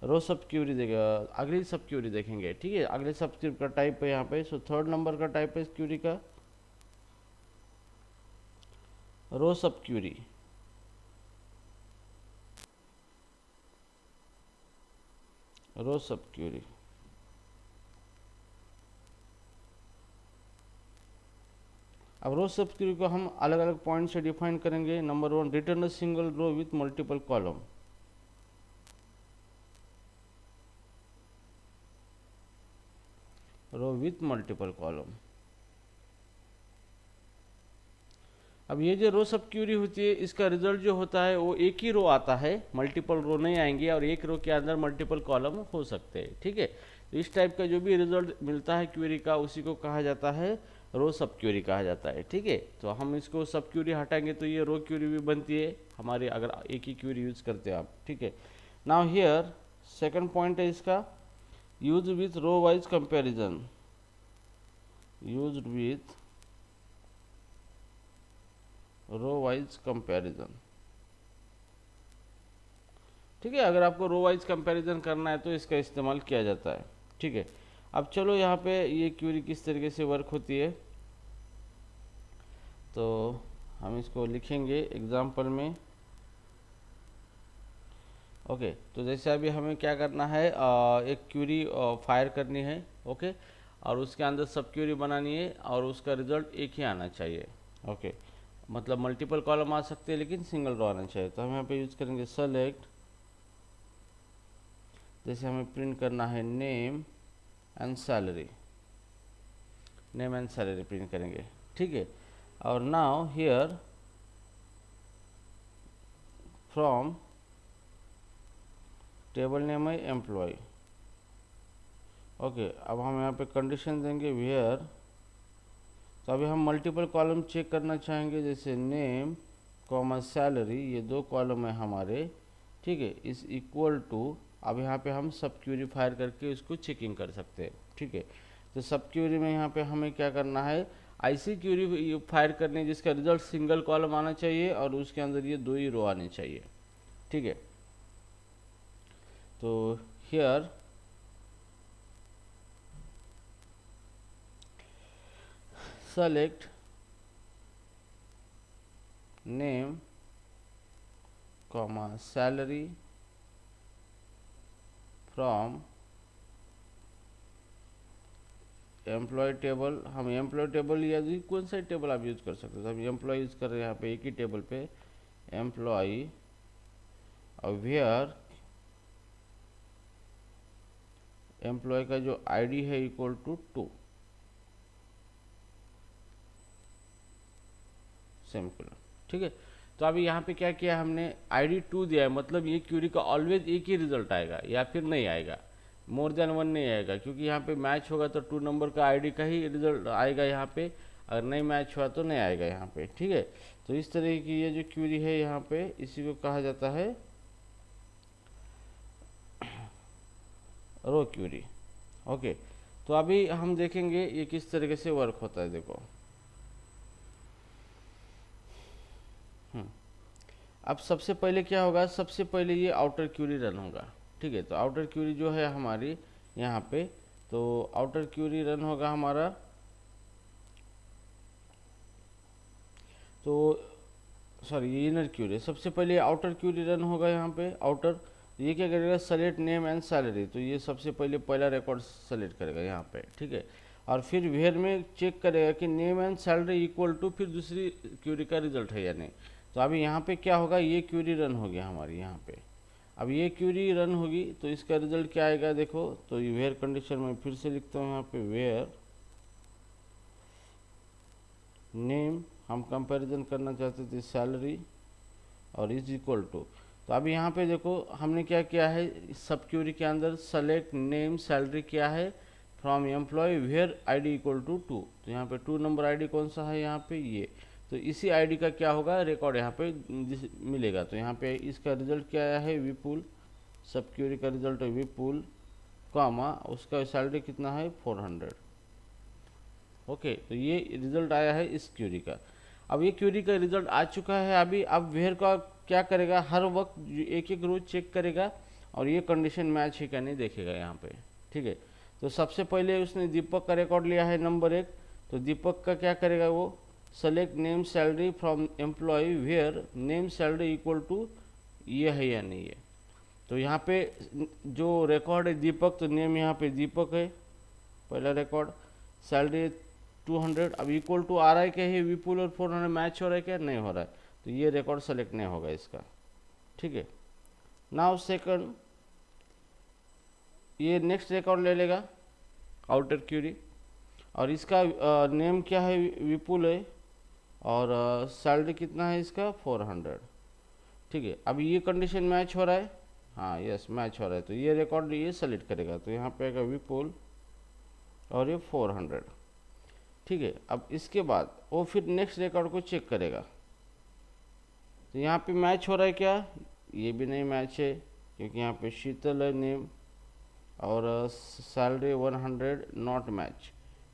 रो सब क्यूरी देगा, अगली सब क्यूरी देखेंगे, ठीक है। अगले सब क्यूरी का टाइप है यहाँ पे, सो थर्ड नंबर का टाइप है इस क्यूरी का रो सब क्यूरी। रो सब क्यूरी, अब रो सब क्यूरी को हम अलग अलग पॉइंट से डिफाइन करेंगे। Number 1, return a single row with multiple column. Row with multiple column. अब ये जो रो सब क्यूरी होती है, इसका रिजल्ट जो होता है वो एक ही रो आता है, मल्टीपल रो नहीं आएंगे, और एक रो के अंदर मल्टीपल कॉलम हो सकते हैं, ठीक है। तो इस टाइप का जो भी रिजल्ट मिलता है क्यूरी का, उसी को कहा जाता है रो सब क्यूरी कहा जाता है, ठीक है। तो हम इसको सब क्यूरी हटाएंगे तो ये रो क्यूरी भी बनती है हमारी, अगर एक ही क्यूरी यूज करते हैं आप, ठीक है। नाउ हियर सेकंड पॉइंट है इसका, use with row wise comparison. Used with row wise comparison, ठीक है। अगर आपको रो वाइज कंपैरिजन करना है तो इसका इस्तेमाल किया जाता है, ठीक है। अब चलो यहाँ पे ये क्यूरी किस तरीके से वर्क होती है, तो हम इसको लिखेंगे एग्जाम्पल में। ओके, तो जैसे अभी हमें क्या करना है, एक क्यूरी फायर करनी है, ओके, और उसके अंदर सब क्यूरी बनानी है, और उसका रिजल्ट एक ही आना चाहिए, ओके। मतलब मल्टीपल कॉलम आ सकते हैं लेकिन सिंगल रो आना चाहिए। तो हम यहाँ पे यूज करेंगे सेलेक्ट, जैसे हमें प्रिंट करना है name and salary, name and salary print करेंगे, ठीक है। और now here from table name है एम्प्लॉय, ओके। अब हम यहाँ पे कंडीशन देंगे वेयर, तो अभी हम मल्टीपल कॉलम चेक करना चाहेंगे, जैसे नेम कॉमा सैलरी, ये दो कॉलम है हमारे, ठीक है, इज इक्वल टू, अब यहाँ पे हम सब क्यूरी फायर करके उसको चेकिंग कर सकते हैं, ठीक है। तो सब क्यूरी में यहाँ पे हमें क्या करना है, ऐसी क्यूरी फायर करनी है जिसका रिजल्ट सिंगल कॉलम आना चाहिए और उसके अंदर ये दो ही रो आने चाहिए, ठीक है। तो here select name comma salary from employ table. हम एम्प्लॉय टेबल या कौन सा टेबल आप यूज कर सकते हो, हम एम्प्लॉय यूज कर रहे हैं यहाँ पे एक ही टेबल पे, एम्प्लॉय, और वेयर एम्प्लॉय का जो आईडी है इक्वल टू 2, सिंपल, ठीक है। तो अभी यहाँ पे क्या किया हमने, आईडी 2 दिया है, मतलब ये क्यूरी का ऑलवेज एक ही रिजल्ट आएगा या फिर नहीं आएगा, मोर देन 1 नहीं आएगा, क्योंकि यहाँ पे मैच होगा तो 2 नंबर का आईडी का ही रिजल्ट आएगा यहाँ पे, अगर नहीं मैच हुआ तो नहीं आएगा यहाँ पे, ठीक है। तो इस तरह की ये जो क्यूरी है यहाँ पे, इसी को कहा जाता है रो क्यूरी, ओके। तो अभी हम देखेंगे ये किस तरीके से वर्क होता है, देखो। अब सबसे पहले क्या होगा, सबसे पहले ये आउटर क्यूरी रन होगा, ठीक है। तो आउटर क्यूरी जो है हमारी यहाँ पे, तो आउटर क्यूरी रन होगा हमारा, तो सॉरी ये इनर क्यूरी, सबसे पहले आउटर क्यूरी रन होगा यहाँ पे आउटर। ये क्या करेगा, सेलेक्ट नेम एंड सैलरी, तो ये सबसे पहले पहला रिकॉर्ड सेलेक्ट करेगा यहाँ पे, ठीक है। और फिर वेयर में चेक करेगा कि name and salary equal to फिर दूसरी क्यूरी का रिजल्ट है या नहीं। तो अभी यहाँ पे क्या होगा, ये क्यूरी रन हो गया हमारी यहाँ पे। अब ये क्यूरी रन होगी तो इसका रिजल्ट क्या आएगा, देखो। तो ये वेयर कंडीशन में फिर से लिखता हूँ यहाँ पे, वेयर नेम हम कंपैरिजन करना चाहते थे सैलरी और इज इक्वल टू। तो अभी यहाँ पे देखो हमने क्या किया है, सब क्यूरी के अंदर सेलेक्ट नेम सैलरी किया है from employ where ID equal to 2। तो यहाँ पे 2 नंबर आईडी कौन सा है यहाँ पे, ये। तो इसी आईडी का क्या होगा, रिकॉर्ड यहाँ पे मिलेगा। तो यहाँ पे इसका रिजल्ट क्या आया है, विपुल, सब क्यूरी का रिजल्ट है विपुल, कॉमा उसका सैलरी कितना है 400, ओके। तो ये रिजल्ट आया है इस क्यूरी का। अब ये क्यूरी का रिजल्ट आ चुका है अभी। अब वेयर का क्या करेगा, हर वक्त एक एक रोज चेक करेगा और ये कंडीशन मैच है क्या नहीं देखेगा यहाँ पे, ठीक है। तो सबसे पहले उसने दीपक का रिकॉर्ड लिया है नंबर 1, तो दीपक का क्या करेगा वो, select name salary from employ where name salary equal to ये है या नहीं है। तो यहाँ पे जो रिकॉर्ड है दीपक, तो नेम यहाँ पे दीपक है पहला रिकॉर्ड, सैलरी 200, अब इक्वल टू आ रहा है क्या, है विपुल और 400 मैच हो रहा है क्या, नहीं हो रहा है, तो ये रिकॉर्ड सेलेक्ट नहीं होगा इसका, ठीक है। नाउ सेकंड, ये नेक्स्ट रिकॉर्ड ले लेगा आउटर क्यूरी, और इसका नेम क्या है, विपुल है, और सैलरी कितना है इसका 400, ठीक है। अब ये कंडीशन मैच हो रहा है, हाँ यस मैच हो रहा है, तो ये रिकॉर्ड ये सेलेक्ट करेगा, तो यहाँ पे आएगा विपुल और ये 400, ठीक है। अब इसके बाद वो फिर नेक्स्ट रिकॉर्ड को चेक करेगा, तो यहाँ पे मैच हो रहा है क्या, ये भी नहीं मैच है, क्योंकि यहाँ पे शीतल है नेम और सैलरी 100 नॉट मैच,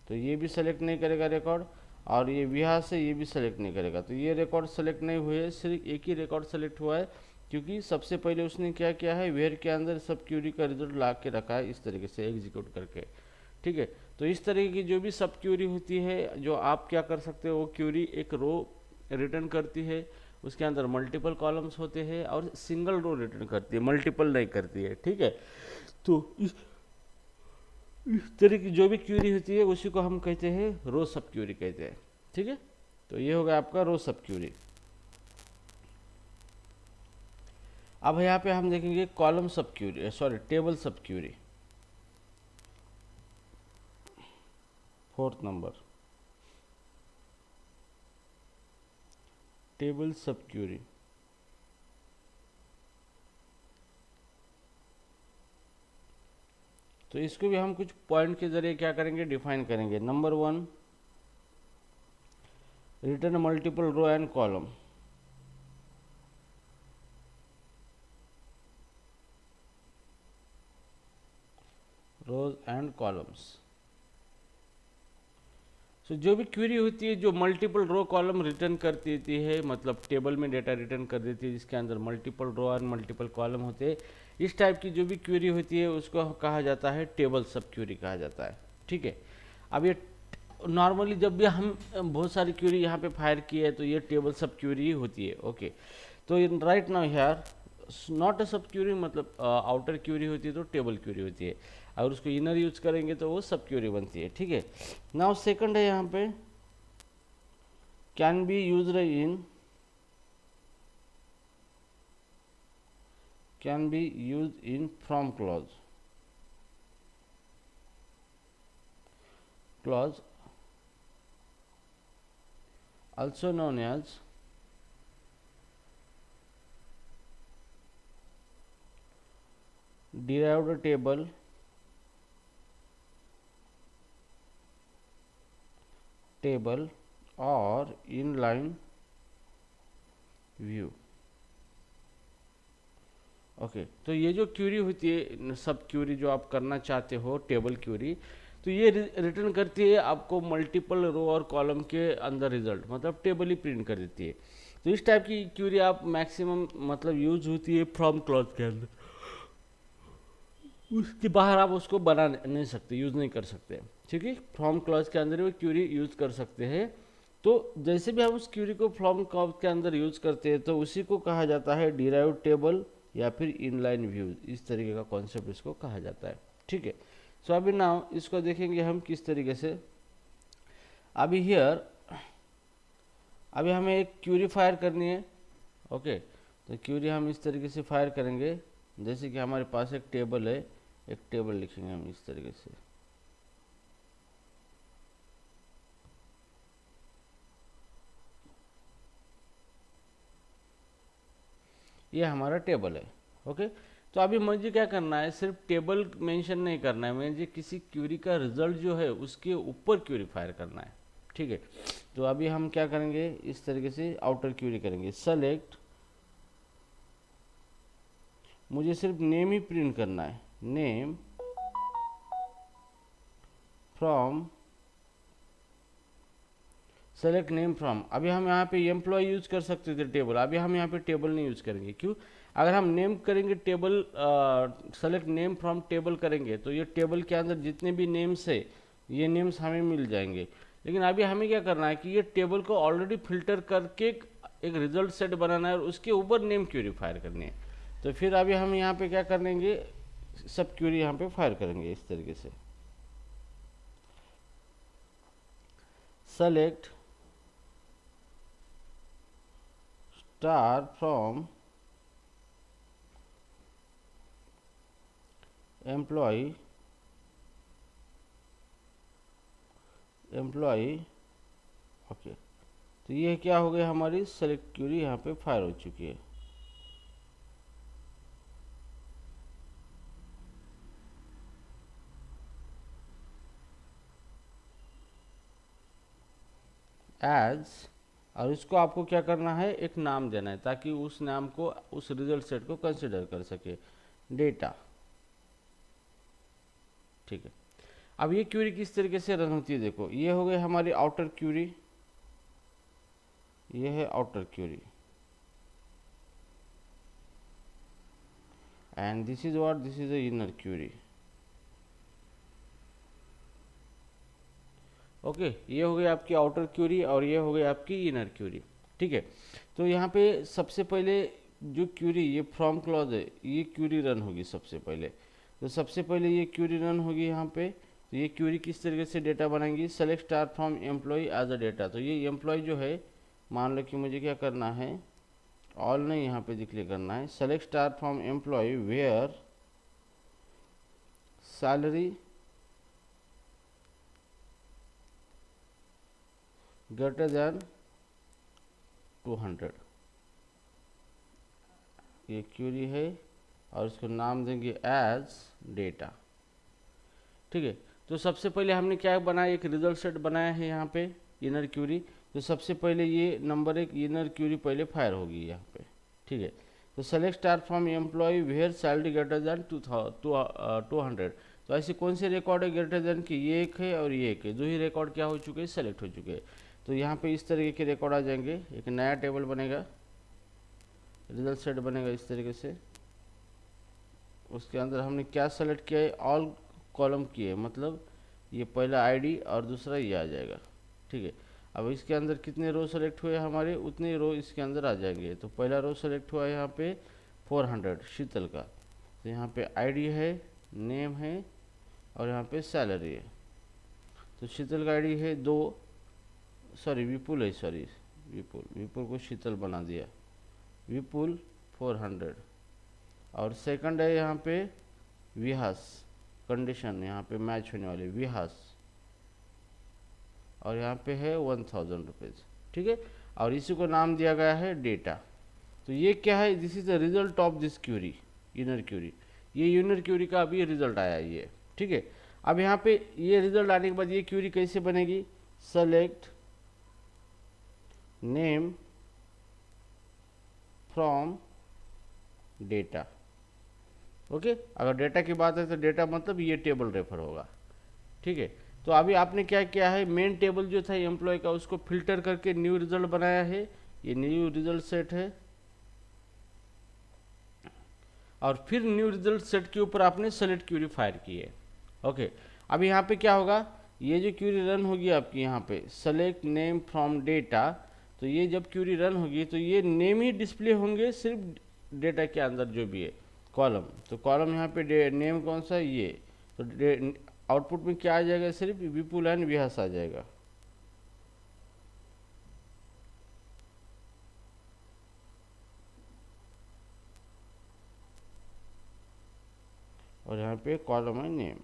तो ये भी सेलेक्ट नहीं करेगा रिकॉर्ड, और ये विहार से ये भी सेलेक्ट नहीं करेगा, तो ये रिकॉर्ड सेलेक्ट नहीं हुए, सिर्फ एक ही रिकॉर्ड सेलेक्ट हुआ है, क्योंकि सबसे पहले उसने क्या किया है, वेयर के अंदर सब क्यूरी का रिजल्ट ला के रखा है इस तरीके से एग्जीक्यूट करके, ठीक है। तो इस तरीके की जो भी सब क्यूरी होती है, जो आप क्या कर सकते हो, वो क्यूरी एक रो रिटर्न करती है, उसके अंदर मल्टीपल कॉलम्स होते हैं, और सिंगल रो रिटर्न करती है, मल्टीपल नहीं करती है, ठीक है। तो इस तरह की जो भी क्यूरी होती है उसी को हम कहते हैं रो सब क्यूरी कहते हैं, ठीक है। तो ये होगा आपका रो सब क्यूरी। अब यहाँ पे हम देखेंगे कॉलम सब क्यूरी, सॉरी टेबल सब क्यूरी, 4th नंबर, टेबल सब क्यूरी। तो इसको भी हम कुछ पॉइंट के जरिए क्या करेंगे, डिफाइन करेंगे। Number 1, return multiple row and column, rows and columns. तो जो भी क्वेरी होती है जो मल्टीपल रो कॉलम रिटर्न कर देती है, मतलब टेबल में डेटा रिटर्न कर देती है जिसके अंदर मल्टीपल रो और मल्टीपल कॉलम होते हैं, इस टाइप की जो भी क्वेरी होती है उसको कहा जाता है टेबल सब क्वेरी कहा जाता है, ठीक है। अब ये नॉर्मली जब भी हम बहुत सारी क्वेरी यहाँ पे फायर की है तो ये टेबल सब क्वेरी ही होती है, ओके। तो right now here not a सब क्वेरी, मतलब आउटर क्वेरी होती है तो टेबल क्वेरी होती है, अगर उसको इनर यूज करेंगे तो वो सब क्वेरी बनती है, ठीक है। नाउ सेकंड है यहाँ पे can be used in from clause also known as derived table, और inline view, ओके। तो ये जो क्यूरी होती है सब क्यूरी जो आप करना चाहते हो टेबल क्यूरी, तो ये रिटर्न करती है आपको मल्टीपल रो और कॉलम के अंदर रिजल्ट, मतलब टेबल ही प्रिंट कर देती है। तो इस टाइप की क्यूरी आप मैक्सिमम मतलब यूज होती है फ्रॉम क्लॉज के अंदर, उसके बाहर आप उसको बना नहीं सकते, यूज नहीं कर सकते, ठीक है। फ्रॉम क्लॉज के अंदर वो क्यूरी यूज कर सकते हैं। तो जैसे भी हम उस क्यूरी को फ्रॉम क्लॉज के अंदर यूज करते हैं तो उसी को कहा जाता है डिराइव्ड टेबल या फिर इनलाइन व्यूज, इस तरीके का कॉन्सेप्ट इसको कहा जाता है, ठीक है। सो अभी नाउ इसको देखेंगे हम किस तरीके से। अभी हियर अभी हमें एक क्यूरी फायर करनी है, ओके। तो क्यूरी हम इस तरीके से फायर करेंगे, जैसे कि हमारे पास एक टेबल है, एक टेबल लिखेंगे हम इस तरीके से, ये हमारा टेबल है, ओके। तो अभी मुझे क्या करना है, सिर्फ टेबल मेंशन नहीं करना है, मुझे किसी क्यूरी का रिजल्ट जो है उसके ऊपर क्यूरी फायर करना है, ठीक है। तो अभी हम क्या करेंगे, इस तरीके से आउटर क्यूरी करेंगे, सेलेक्ट, मुझे सिर्फ नेम ही प्रिंट करना है, name from, select name from. अभी हम यहाँ पे एम्प्लॉय यूज कर सकते थे टेबल, अभी हम यहाँ पे टेबल नहीं यूज करेंगे, क्यों, अगर हम नेम करेंगे table, select name from table करेंगे तो ये टेबल के अंदर जितने भी नेम्स है ये नेम्स हमें मिल जाएंगे। लेकिन अभी हमें क्या करना है कि ये टेबल को ऑलरेडी फिल्टर करके एक रिजल्ट सेट बनाना है और उसके ऊपर नेम क्यूरी फायर करनी है। तो फिर अभी हम यहाँ पे क्या करेंगे, सब क्यूरी यहाँ पे फायर करेंगे इस तरीके से। Select star from employ okay. तो ये क्या हो गया, हमारी सेलेक्ट क्यूरी यहाँ पे फायर हो चुकी है। एज, और इसको आपको क्या करना है, एक नाम देना है ताकि उस नाम को, उस रिजल्ट सेट को कंसिडर कर सके, डेटा। ठीक है, अब ये क्यूरी किस तरीके से रन होती है, देखो ये हो गई हमारी आउटर क्यूरी, ये है outer query, and this is what, this is the inner query. Okay, ये हो गई आपकी आउटर क्यूरी और ये हो गई आपकी इनर क्यूरी। ठीक है, तो यहाँ पे सबसे पहले जो क्यूरी, ये फ्रॉम क्लॉज है, ये क्यूरी रन होगी सबसे पहले। तो सबसे पहले ये क्यूरी रन होगी यहाँ पे। तो ये क्यूरी किस तरीके से डेटा बनाएंगी, select star from employ as a data. तो ये एम्प्लॉय जो है, मान लो कि मुझे क्या करना है, ऑल नहीं यहाँ पे डिक्लेयर करना है, select star from employ where salary greater than 200। ये क्यूरी है और इसको नाम देंगे एज डेटा। ठीक है, तो सबसे पहले हमने क्या बनाया, एक रिजल्ट सेट बनाया है यहाँ पे, इनर क्यूरी। तो सबसे पहले ये नंबर एक इनर क्यूरी पहले फायर होगी यहाँ पे। ठीक है, तो select star from employ where salary greater than 200। तो ऐसे कौन से रिकॉर्ड है ग्रेटर देन की, ये एक है और ये एक है, दो ही रिकॉर्ड क्या हो चुके हैं, सेलेक्ट हो चुके हैं। तो यहाँ पे इस तरीके के रिकॉर्ड आ जाएंगे, एक नया टेबल बनेगा, रिजल्ट सेट बनेगा इस तरीके से। उसके अंदर हमने क्या सेलेक्ट किया है, ऑल कॉलम किए, मतलब ये पहला आईडी और दूसरा ये आ जाएगा। ठीक है, अब इसके अंदर कितने रो सेलेक्ट हुए हमारे, उतने रो इसके अंदर आ जाएंगे। तो पहला रो सेलेक्ट हुआ है यहाँ पे 400 शीतल का। तो यहाँ पे आईडी है, नेम है और यहाँ पे सैलरी है। तो शीतल का आईडी है 2, सॉरी विपुल है, सॉरी विपुल को शीतल बना दिया, विपुल 400। और सेकंड है यहाँ पे विहास, कंडीशन यहाँ पे मैच होने वाले विहास, और यहाँ पे है 1000 रुपीज़। ठीक है, और इसी को नाम दिया गया है डेटा। तो ये क्या है, this is the result of this query, inner query. ये इनर क्यूरी का अभी रिजल्ट आया ये। ठीक है, अब यहाँ पे ये रिजल्ट आने के बाद ये क्यूरी कैसे बनेगी, select name from data. Okay, अगर डेटा की बात है तो डेटा मतलब ये टेबल रेफर होगा। ठीक है, तो अभी आपने क्या किया है, मेन टेबल जो था एम्प्लॉय का उसको फिल्टर करके न्यू रिजल्ट बनाया है, ये न्यू रिजल्ट सेट है। और फिर न्यू रिजल्ट सेट के ऊपर आपने सेलेक्ट क्यूरी फायर की है। ओके, अब यहाँ पे क्या होगा, ये जो क्यूरी रन होगी आपकी यहाँ पे सेलेक्ट नेम फ्रॉम डेटा। तो ये जब क्यूरी रन होगी तो ये नेम ही डिस्प्ले होंगे सिर्फ डेटा के अंदर जो भी है कॉलम। तो कॉलम यहाँ पे नेम कौन सा है, ये। तो आउटपुट में क्या आ जाएगा, सिर्फ विपुल एंड विहास आ जाएगा। और यहाँ पे कॉलम है नेम।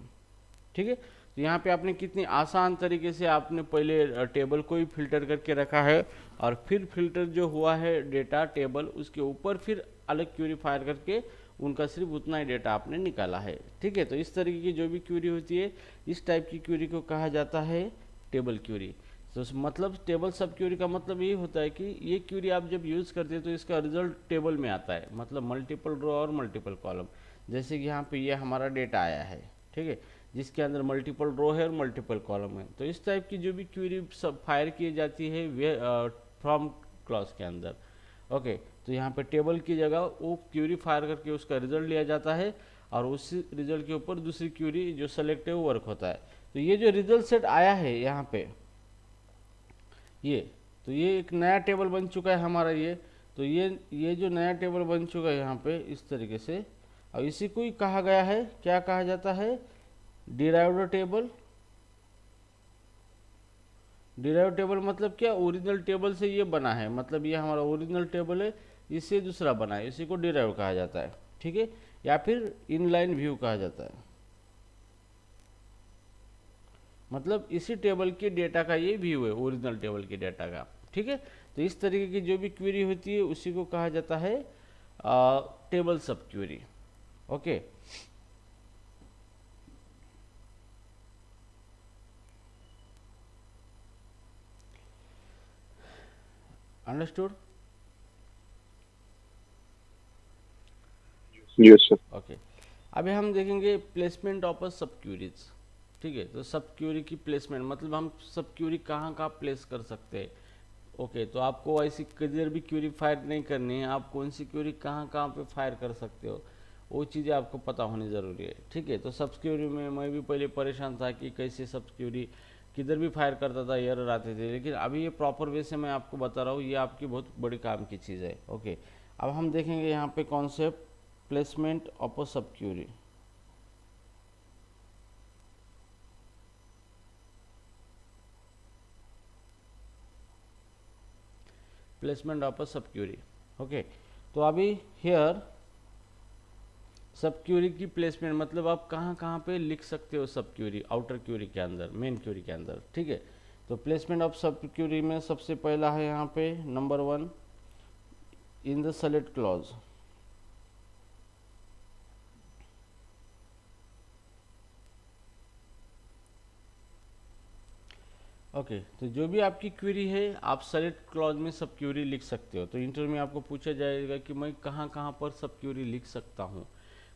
ठीक है, तो यहाँ पे आपने कितनी आसान तरीके से आपने पहले टेबल को ही फिल्टर करके रखा है और फिर फिल्टर जो हुआ है डेटा टेबल, उसके ऊपर फिर अलग क्यूरी फायर करके उनका सिर्फ उतना ही डेटा आपने निकाला है। ठीक है, तो इस तरीके की जो भी क्यूरी होती है, इस टाइप की क्यूरी को कहा जाता है टेबल क्यूरी। तो मतलब टेबल सब क्यूरी का मतलब ये होता है कि ये क्यूरी आप जब यूज़ करते हैं तो इसका रिजल्ट टेबल में आता है, मतलब मल्टीपल रो और मल्टीपल कॉलम। जैसे कि यहाँ पे ये हमारा डेटा आया है, ठीक है, जिसके अंदर मल्टीपल रो है और मल्टीपल कॉलम है। तो इस टाइप की जो भी क्यूरी सब फायर की जाती है वे फ्रॉम क्लॉज के अंदर। ओके, तो यहाँ पे टेबल की जगह वो क्यूरी फायर करके उसका रिजल्ट लिया जाता है और उसी रिजल्ट के ऊपर दूसरी क्यूरी जो सेलेक्ट है वो वर्क होता है। तो ये जो रिजल्ट सेट आया है यहाँ पे तो ये एक नया टेबल बन चुका है हमारा ये। तो ये जो नया टेबल बन चुका है यहाँ पे इस तरीके से, और इसी को ही कहा गया है, क्या कहा जाता है, डिराइव्ड टेबल। डिराइव्ड टेबल मतलब क्या, ओरिजिनल टेबल से ये बना है, मतलब ये हमारा ओरिजिनल टेबल है, इससे दूसरा बना है, इसी को डिराइव कहा जाता है, ठीक है, या फिर इनलाइन व्यू कहा जाता है। मतलब इसी टेबल के डेटा का ये व्यू है, ओरिजिनल टेबल के डेटा का, ठीक है। तो इस तरीके की जो भी क्वेरी होती है उसी को कहा जाता है टेबल सब query. Okay, understood? Yes sir. Okay, अभी हम देखेंगे प्लेसमेंट ऑफ अ सब क्वेरीज, ठीक है। तो सब क्वेरी की प्लेसमेंट मतलब हम सब क्वेरी कहाँ कहाँ प्लेस कर सकते हैं। ओके, तो आपको ऐसी किधर भी क्वेरी फायर नहीं करनी है, आप कौन सी क्वेरी कहाँ कहाँ पे फायर कर सकते हो वो चीज़ें आपको पता होनी ज़रूरी है, ठीक है। तो सब क्वेरी में मैं भी पहले परेशान था कि कैसे सब क्वेरी किधर भी फायर करता था, एरर आते थे, लेकिन अभी ये प्रॉपर वे से मैं आपको बता रहा हूँ, ये आपकी बहुत बड़ी काम की चीज़ है। ओके, अब हम देखेंगे यहाँ पे कॉन्सेप्ट प्लेसमेंट ऑफ अ सब क्वेरी। प्लेसमेंट ऑफ अ सब क्वेरी। ओके, तो अभी हियर सब क्वेरी की प्लेसमेंट मतलब आप कहाँ कहाँ पे लिख सकते हो सब क्वेरी, आउटर क्वेरी के अंदर, मेन क्वेरी के अंदर, ठीक है। तो प्लेसमेंट ऑफ सब क्वेरी में सबसे पहला है यहाँ पे number 1 in the select clause. Okay, तो जो भी आपकी क्वेरी है आप सेलेक्ट क्लॉज में सब क्वेरी लिख सकते हो। तो इंटरव्यू में आपको पूछा जाएगा कि मैं कहाँ कहाँ पर सब क्वेरी लिख सकता हूँ,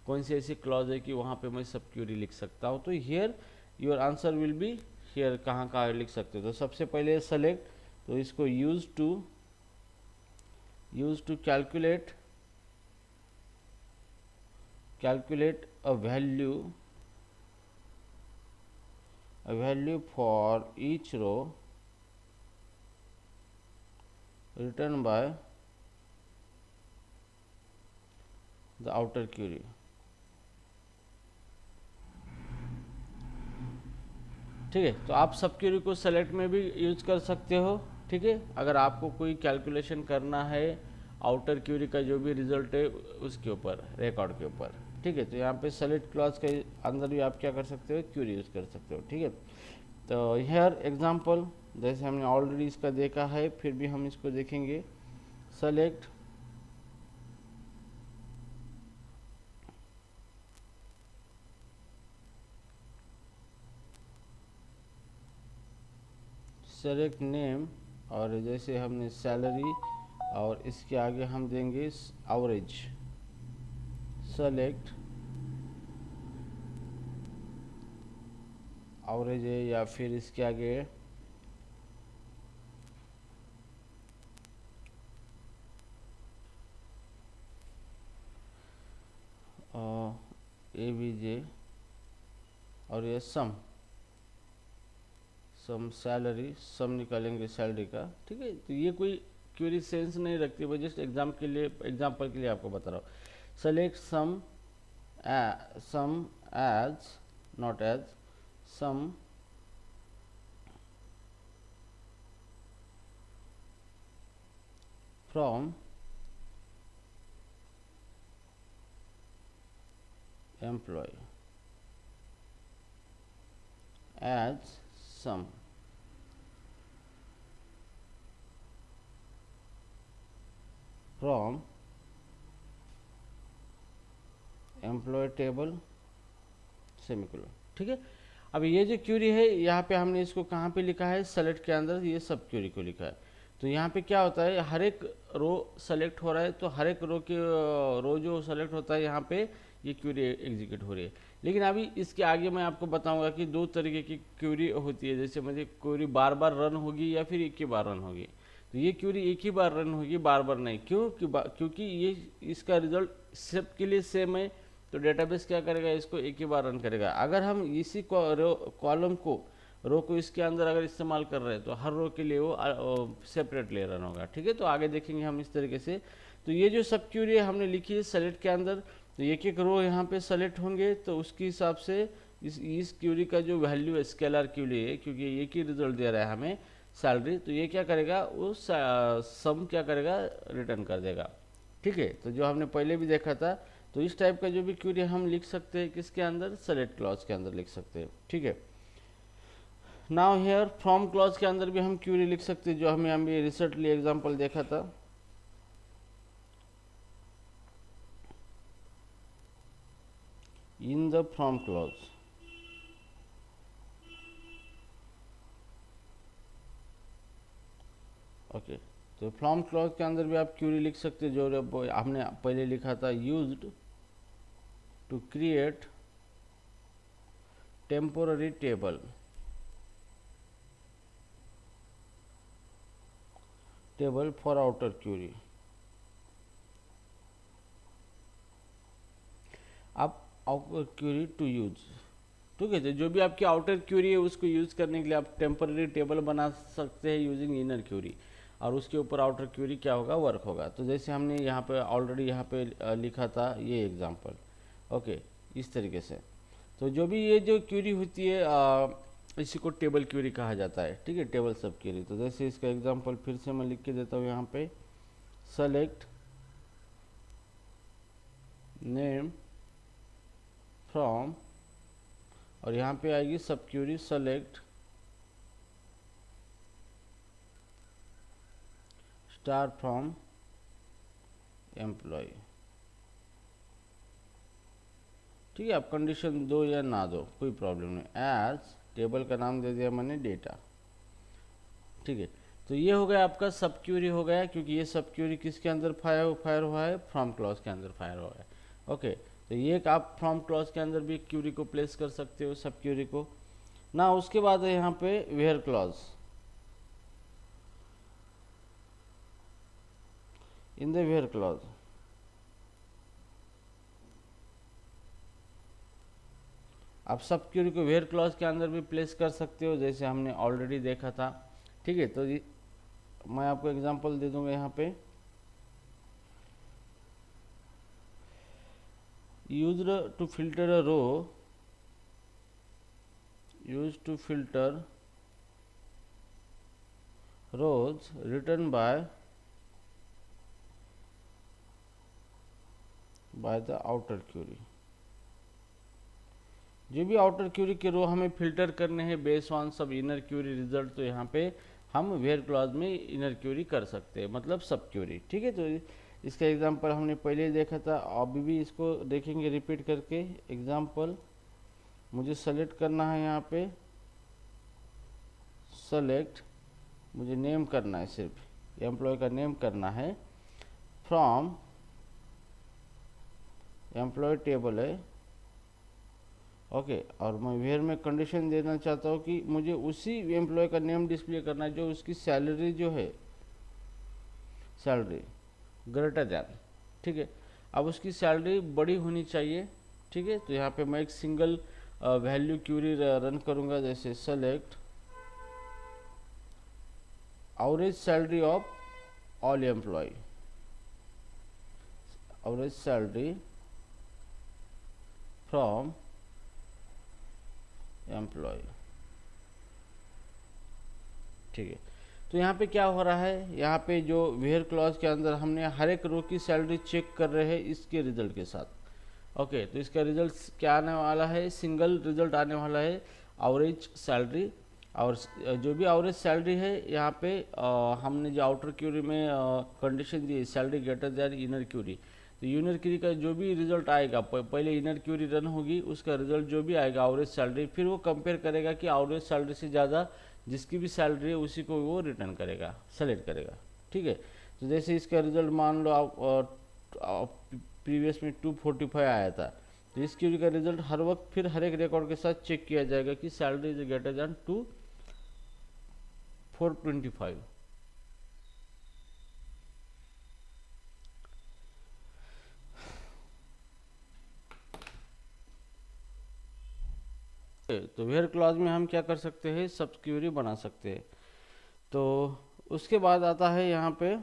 कौन सी ऐसी क्लॉज है कि वहाँ पे मैं सब क्वेरी लिख सकता हूँ। तो here your answer will be here, कहाँ कहाँ लिख सकते हो। तो सबसे पहले सेलेक्ट, तो इसको use to calculate a value for each row written by the outer query। ठीक है, तो आप सब क्वेरी को सेलेक्ट में भी यूज कर सकते हो, ठीक है। अगर आपको कोई कैलकुलेशन करना है आउटर क्वेरी का जो भी रिजल्ट है उसके ऊपर, रिकॉर्ड के ऊपर, ठीक है। तो यहाँ पे सेलेक्ट क्लॉज के अंदर भी आप क्या कर सकते हो, क्वेरी यूज कर सकते हो, ठीक है। तो हियर एग्जांपल, जैसे हमने ऑलरेडी इसका देखा है, फिर भी हम इसको देखेंगे। सेलेक्ट नेम, और जैसे हमने सैलरी, और इसके आगे हम देंगे एवरेज। सेलेक्ट एवरेज है, या फिर इसके आगे ABJ, और ये सम सैलरी, सम निकालेंगे सैलरी का, ठीक है। तो ये कोई क्वेरी सेंस नहीं रखती, मैं जस्ट एग्जाम्पल के लिए आपको बता रहा हूँ। Select sum age, not age, sum from employ age sum from employ table, semicolon, ठीक है। अब ये जो क्वेरी है यहाँ पे हमने इसको कहाँ पे लिखा है, सेलेक्ट के अंदर ये सब क्वेरी को लिखा है। तो यहाँ पे क्या होता है, हर एक रो सेलेक्ट हो रहा है, तो हर एक रो जो सेलेक्ट होता है यहाँ पे ये क्वेरी एग्जीक्यूट हो रही है। लेकिन अभी इसके आगे मैं आपको बताऊंगा कि दो तरीके की क्वेरी होती है, जैसे मुझे क्वेरी बार बार रन होगी या फिर एक ही बार रन होगी। तो ये क्यूरी एक ही बार रन होगी, बार बार नहीं। क्यों? क्योंकि ये इसका रिजल्ट सबके लिए सेम है, तो डेटाबेस क्या करेगा, इसको एक ही बार रन करेगा। अगर हम इसी कॉलम को, रो को इसके अंदर अगर इस्तेमाल कर रहे हैं तो हर रो के लिए वो सेपरेटली रन होगा। ठीक है, तो आगे देखेंगे हम इस तरीके से। तो ये जो सब क्यूरी हमने लिखी है सेलेक्ट के अंदर, तो एक एक रो यहाँ पे सेलेक्ट होंगे, तो उसके हिसाब से इस क्यूरी का जो वैल्यू है स्केलर क्यूरी है, क्योंकि एक ही रिजल्ट दे रहा है हमें सैलरी, तो ये क्या करेगा, वो सम क्या करेगा, रिटर्न कर देगा। ठीक है, तो जो हमने पहले भी देखा था, तो इस टाइप का जो भी क्यूरी हम लिख सकते हैं किसके अंदर, सेलेक्ट क्लॉज के अंदर लिख सकते हैं। ठीक है, नाउ हियर फ्रॉम क्लॉज के अंदर भी हम क्यूरी लिख सकते हैं, जो हमें अभी रिसेंटली एग्जांपल देखा था। In the from clause, okay, तो फ्रॉम क्लॉज के अंदर भी आप क्यूरी लिख सकते हैं, जो हमने पहले लिखा था, used to create temporary table for outer query. आप आउटर क्यूरी टू यूज, ठीक है, तो जो भी आपकी आउटर क्यूरी है उसको यूज करने के लिए आप टेम्पररी टेबल बना सकते हैं यूजिंग इनर क्यूरी, और उसके ऊपर आउटर क्यूरी क्या होगा, वर्क होगा। तो जैसे हमने यहाँ पे ऑलरेडी यहाँ पे लिखा था ये एग्जांपल, ओके, इस तरीके से। तो जो भी ये जो क्यूरी होती है इसी को टेबल क्यूरी कहा जाता है। ठीक है, टेबल सब क्यूरी। तो जैसे इसका एग्जांपल फिर से मैं लिख के देता हूँ यहाँ पे, सेलेक्ट नेम फ्रॉम, और यहाँ पे आएगी subquery select star from employ. ठीक है, आप कंडीशन दो या ना दो कोई प्रॉब्लम नहीं, एज टेबल का नाम दे दिया मैंने डेटा। ठीक है, तो ये हो गया आपका सब क्यूरी हो गया, क्योंकि ये सब क्यूरी किसके अंदर फायर हुआ है, फ्रॉम क्लॉज के अंदर फायर हुआ है। ओके, तो ये एक आप फ्रॉम क्लॉज के अंदर भी क्यूरी को प्लेस कर सकते हो, सब क्यूरी को ना। उसके बाद है यहाँ पे where clause, in the where clause आप सब क्यूरी को वेयर क्लॉज के अंदर भी प्लेस कर सकते हो, जैसे हमने ऑलरेडी देखा था। ठीक है, तो मैं आपको एग्जांपल दे दूंगा यहाँ पे, used to filter a row, used to filter rows return by the outer query. जो भी आउटर क्यूरी के रो हमें फिल्टर करने हैं बेस्ड ऑन सब इनर क्यूरी रिजल्ट, तो यहाँ पे हम वेयर क्लॉज में इनर क्यूरी कर सकते हैं, मतलब सब क्यूरी। ठीक है, तो इसका एग्जांपल हमने पहले ही देखा था, अभी भी इसको देखेंगे रिपीट करके। एग्जांपल मुझे सेलेक्ट करना है, यहाँ पे सेलेक्ट, मुझे नेम करना है, सिर्फ एम्प्लॉय का नेम करना है, फ्रॉम एम्प्लॉय टेबल है। ओके, और मैं वेयर में कंडीशन देना चाहता हूँ कि मुझे उसी एम्प्लॉय का नेम डिस्प्ले करना है जो उसकी सैलरी जो है, सैलरी ग्रेटर दैन। ठीक है, अब उसकी सैलरी बड़ी होनी चाहिए। ठीक है, तो यहाँ पे मैं एक सिंगल वैल्यू क्यूरी रन करूँगा, जैसे select average salary of all employ, average salary from employ. ठीक है, तो यहाँ पे क्या हो रहा है, यहाँ पे जो वेयर क्लॉज के अंदर हमने हर एक रो की सैलरी चेक कर रहे हैं इसके रिजल्ट के साथ। ओके, तो इसका रिजल्ट क्या आने वाला है, सिंगल रिजल्ट आने वाला है, एवरेज सैलरी। और जो भी एवरेज सैलरी है यहाँ पे हमने जो आउटर क्यूरी में कंडीशन दी salary greater than inner query, तो इनर क्यूरी का जो भी रिजल्ट आएगा, पहले इनर क्यूरी रन होगी, उसका रिजल्ट जो भी आएगा एवरेज सैलरी, फिर वो कंपेयर करेगा कि एवरेज सैलरी से ज़्यादा जिसकी भी सैलरी है उसी को वो रिटर्न करेगा, सेलेक्ट करेगा। ठीक है, तो जैसे इसका रिजल्ट मान लो आप प्रीवियस में 245 आया था, तो इस क्यूरी का रिजल्ट हर वक्त फिर हर एक रिकॉर्ड के साथ चेक किया जाएगा कि सैलरी इज ग्रेटर दैन 425। तो वेयर क्लॉज में हम क्या कर सकते हैं, सब क्यूरी बना सकते हैं। तो उसके बाद आता है यहाँ पे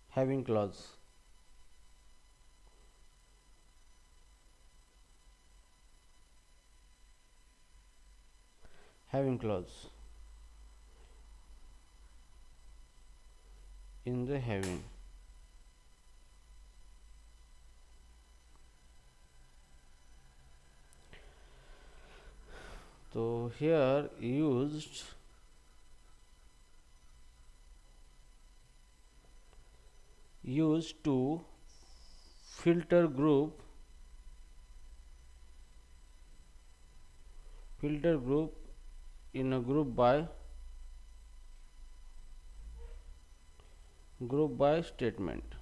having clause. having clause in the having, so here used to filter group in a group by statement.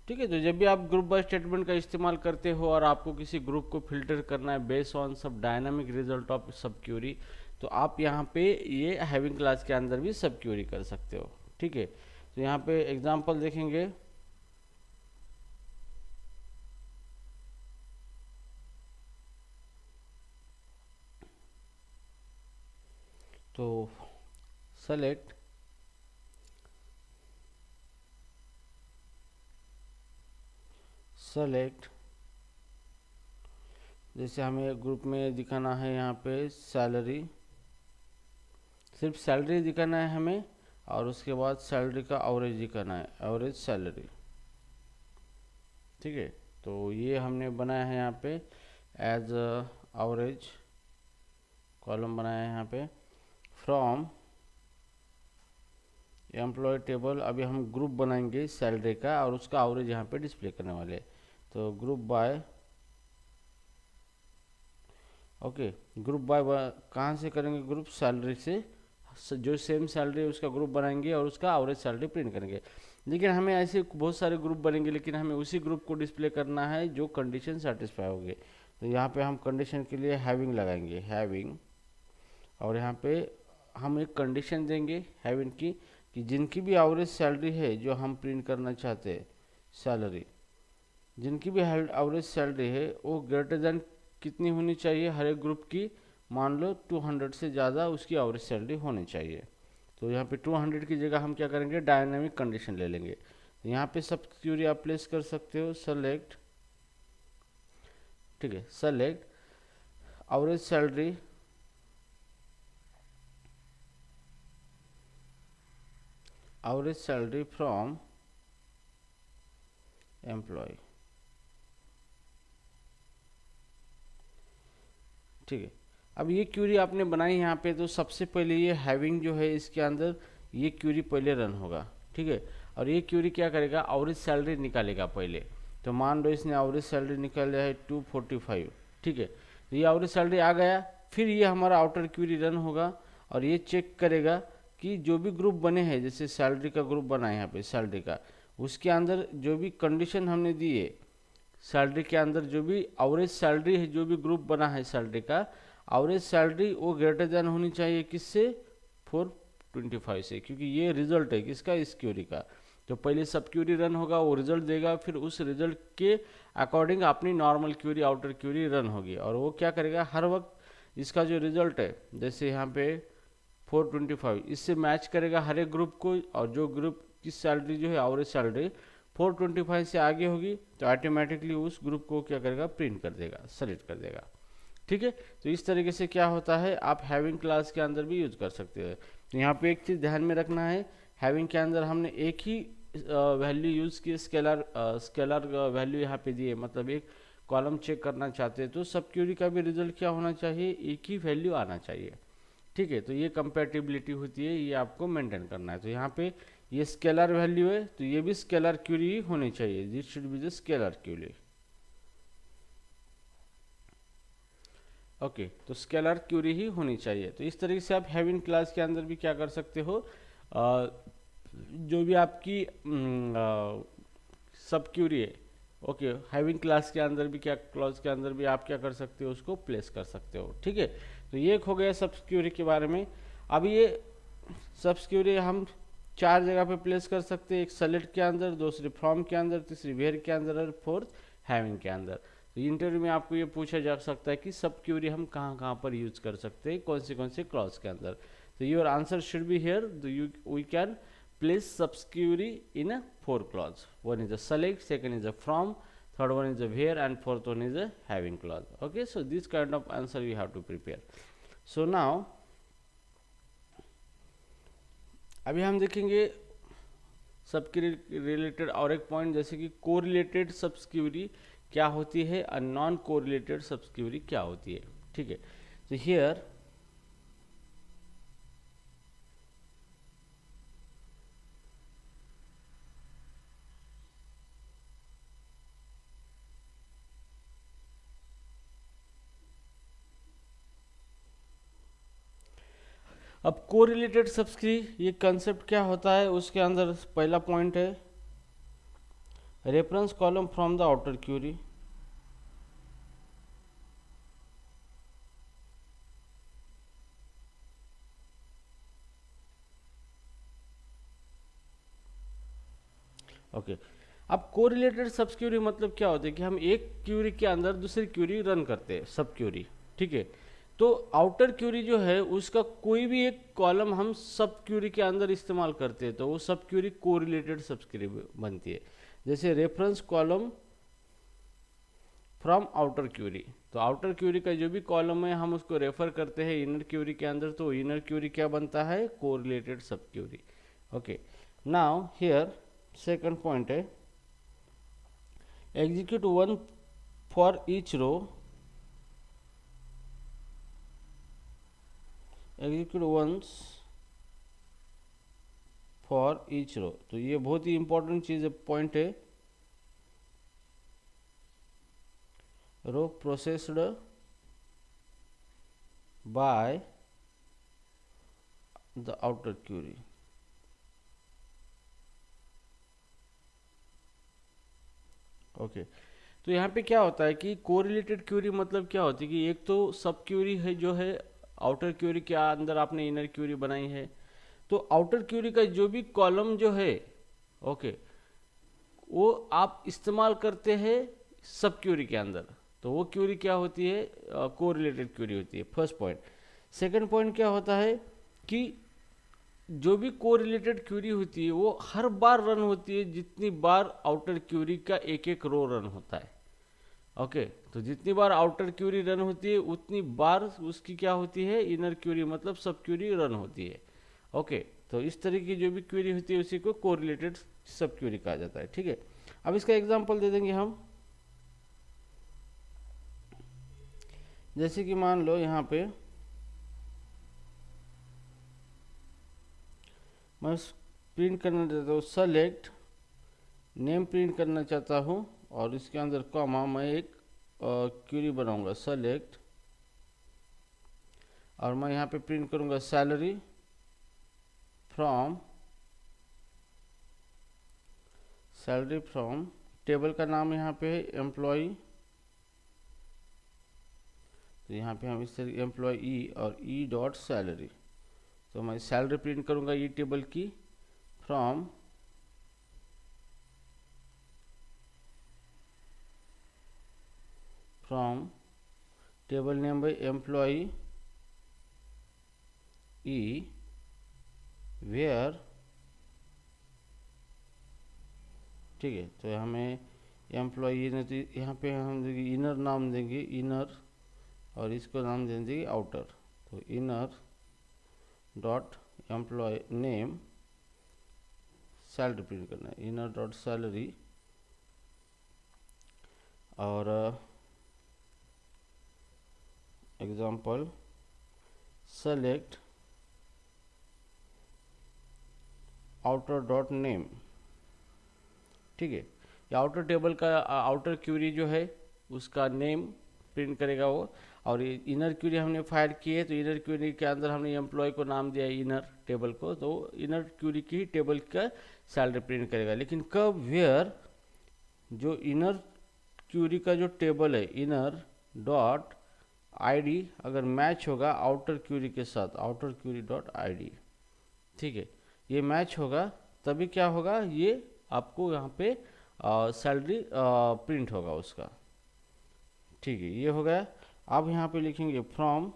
ठीक है, तो जब भी आप ग्रुप बाय स्टेटमेंट का इस्तेमाल करते हो और आपको किसी ग्रुप को फिल्टर करना है बेस्ड ऑन सब डायनामिक रिजल्ट ऑफ सब क्यूरी, तो आप यहाँ पे ये हैविंग क्लास के अंदर भी सब क्यूरी कर सकते हो। ठीक है, तो यहाँ पे एग्जांपल देखेंगे। तो सेलेक्ट जैसे हमें ग्रुप में दिखाना है यहाँ पे सैलरी, सिर्फ सैलरी दिखाना है हमें, और उसके बाद सैलरी का एवरेज दिखाना है, एवरेज सैलरी। ठीक है, तो ये हमने बनाया है यहाँ पे एज एवरेज कॉलम बनाया है यहाँ पे। फ्रॉम एम्प्लॉय टेबल अभी हम ग्रुप बनाएंगे सैलरी का और उसका एवरेज यहाँ पे डिस्प्ले करने वाले। तो group by, okay, group by कहाँ से करेंगे, ग्रुप सैलरी से, जो सेम सैलरी है उसका ग्रुप बनाएंगे और उसका एवरेज सैलरी प्रिंट करेंगे। लेकिन हमें ऐसे बहुत सारे ग्रुप बनेंगे, लेकिन हमें उसी ग्रुप को डिस्प्ले करना है जो कंडीशन सेटिस्फाई होगी। तो यहाँ पे हम कंडीशन के लिए हैविंग लगाएंगे, हैविंग, और यहाँ पे हम एक कंडीशन देंगे हैविंग की कि जिनकी भी एवरेज सैलरी है जो हम प्रिंट करना चाहते हैं, सैलरी, जिनकी भी एवरेज सैलरी है वो ग्रेटर देन कितनी होनी चाहिए हर एक ग्रुप की, मान लो 200 से ज़्यादा उसकी एवरेज सैलरी होनी चाहिए। तो यहाँ पे 200 की जगह हम क्या करेंगे, डायनामिक कंडीशन ले लेंगे। तो यहाँ पे सब क्यूरी आप प्लेस कर सकते हो, सेलेक्ट, ठीक है, select average salary, average salary from employ. ठीक है, अब ये क्यूरी आपने बनाई यहाँ पे, तो सबसे पहले ये हैविंग जो है इसके अंदर ये क्यूरी पहले रन होगा। ठीक है, और ये क्यूरी क्या करेगा, एवरेज सैलरी निकालेगा पहले। तो मान लो इसने एवरेज सैलरी निकाला है 245। ठीक है, तो ये एवरेज सैलरी आ गया, फिर ये हमारा आउटर क्यूरी रन होगा और ये चेक करेगा कि जो भी ग्रुप बने हैं, जैसे सैलरी का ग्रुप बना है यहाँ पे सैलरी का, उसके अंदर जो भी कंडीशन हमने दी है, सैलरी के अंदर जो भी एवरेज सैलरी है, जो भी ग्रुप बना है सैलरी का, एवरेज सैलरी वो ग्रेटर देन होनी चाहिए किससे, 425 से, क्योंकि ये रिजल्ट है किसका, इस क्यूरी का। तो पहले सब क्यूरी रन होगा, वो रिजल्ट देगा, फिर उस रिजल्ट के अकॉर्डिंग अपनी normal query, outer query run होगी, और वो क्या करेगा, हर वक्त इसका जो रिजल्ट है, जैसे यहाँ पे 425, इससे मैच करेगा हर एक ग्रुप को, और जो ग्रुप की सैलरी जो है एवरेज सैलरी 425 से आगे होगी तो ऑटोमेटिकली उस ग्रुप को क्या करेगा, प्रिंट कर देगा, सेलेक्ट कर देगा। ठीक है, तो इस तरीके से क्या होता है, आप हैविंग क्लास के अंदर भी यूज कर सकते हो। तो यहाँ पे एक चीज़ ध्यान में रखना है, हैविंग के अंदर हमने एक ही वैल्यू यूज़ की, स्केलर वैल्यू यहाँ पे दिए, मतलब एक कॉलम चेक करना चाहते हैं तो सब क्यूरी का भी रिजल्ट क्या होना चाहिए, एक ही वैल्यू आना चाहिए। ठीक है, तो ये कंपैटिबिलिटी होती है, ये आपको मेंटेन करना है। तो यहाँ पे ये स्केलर वैल्यू है तो ये भी स्केलर क्यूरी होनी चाहिए, this should be the scalar query. Okay, तो स्केलर क्यूरी ही होनी चाहिए। तो इस तरीके से आप हैविंग क्लास के अंदर भी क्या कर सकते हो, जो भी आपकी सब क्यूरी है, ओके, हैविंग क्लास के अंदर भी क्या, क्लॉज के अंदर भी आप क्या कर सकते हो, उसको प्लेस कर सकते हो। ठीक है, तो ये हो गया सब क्यूरी के बारे में। अब ये सब क्यूरी हम 4 जगह पे प्लेस कर सकते हैं, एक सेलेक्ट के अंदर, दूसरी फ्रॉम के अंदर, तीसरी वेयर के अंदर, और फोर्थ हैविंग के अंदर। तो इंटरव्यू में आपको ये पूछा जा सकता है कि सब क्यूरी हम कहाँ कहाँ पर यूज कर सकते हैं, कौन से क्लॉज के अंदर। तो your answer should be here, we can place subquery in a 4 clause. One is a select, second is a from, third one is a where, and fourth one is a having clause. Okay, so this kind of answer we have to prepare. So now अभी हम देखेंगे सबक्यूरी related और एक point, जैसे कि correlated सबक्यूरी क्या होती है और नॉन कोरिलेटेड सबक्यूरी क्या होती है। ठीक है, तो हियर अब कोरिलेटेड सबक्यूरी ये कंसेप्ट क्या होता है, उसके अंदर पहला पॉइंट है reference column from the outer query. Okay, अब कोरिलेटेड सबक्यूरी मतलब क्या होता है कि हम एक क्यूरी के अंदर दूसरी क्यूरी रन करते हैं, सब क्यूरी। ठीक है, तो आउटर क्यूरी जो है उसका कोई भी एक कॉलम हम सब क्यूरी के अंदर इस्तेमाल करते हैं तो वो सब क्यूरी कोरिलेटेड सबक्यूरी बनती है। जैसे reference column from outer query, तो आउटर क्यूरी का जो भी कॉलम है हम उसको रेफर करते हैं इनर क्यूरी के अंदर, तो इनर क्यूरी क्या बनता है, correlated subquery. Okay, now here second point है execute one for each row, execute once for each row। तो ये बहुत ही इंपॉर्टेंट चीज है, पॉइंट है, row processed by the outer query. Okay, तो यहाँ पे क्या होता है कि कोरिलेटेड क्यूरी मतलब क्या होती है कि एक तो सब क्यूरी है जो है आउटर क्यूरी के अंदर आपने इनर क्यूरी बनाई है, तो आउटर क्यूरी का जो भी कॉलम जो है ओके वो आप इस्तेमाल करते हैं सब क्यूरी के अंदर, तो वो क्यूरी क्या होती है, कोरिलेटेड क्यूरी होती है, फर्स्ट पॉइंट। सेकंड पॉइंट क्या होता है कि जो भी कोरिलेटेड क्यूरी होती है वो हर बार रन होती है जितनी बार आउटर क्यूरी का एक एक रो रन होता है। ओके, तो जितनी बार आउटर क्यूरी रन होती है उतनी बार उसकी क्या होती है, इनर क्यूरी मतलब सब क्यूरी रन होती है। ओके, तो इस तरह की जो भी क्यूरी होती है उसी को कोरिलेटेड सब क्यूरी कहा जाता है। ठीक है, अब इसका एग्जांपल दे देंगे हम, जैसे कि मान लो यहाँ पे मैं प्रिंट करना चाहता हूँ सेलेक्ट नेम प्रिंट करना चाहता हूँ और इसके अंदर कॉमा मैं एक क्यूरी बनाऊंगा सेलेक्ट, और मैं यहाँ पे प्रिंट करूंगा सैलरी फ्रॉम टेबल का नाम यहाँ पे है एम्प्लॉय, तो यहाँ पे हम इस तरह एम्प्लॉय ई और ई डॉट सैलरी, तो मैं सैलरी प्रिंट करूंगा ई टेबल की from table name by employ E where. ठीक है, तो हमें एम्प्लॉय यहाँ पे हम देंगे इनर नाम देंगे इनर, और इसको नाम दे देंगे आउटर, तो inner dot employ name salary print करना है इनर डॉट सैलरी, और example select outer dot name. ठीक है, ये आउटर टेबल का आउटर क्यूरी जो है उसका नेम प्रिंट करेगा वो, और ये इनर क्यूरी हमने फायर की है तो इनर क्यूरी के अंदर हमने एम्प्लॉय को नाम दिया है इनर टेबल को, तो इनर क्यूरी की टेबल का सैलरी प्रिंट करेगा। लेकिन कब, वेयर जो इनर क्यूरी का जो टेबल है इनर डॉट आईडी अगर मैच होगा आउटर क्यूरी के साथ, आउटर क्यूरी डॉट आईडी, ठीक है, ये मैच होगा तभी क्या होगा, ये आपको यहाँ पे सैलरी प्रिंट होगा उसका। ठीक है, ये हो गया। अब यहाँ पे लिखेंगे फ्रॉम,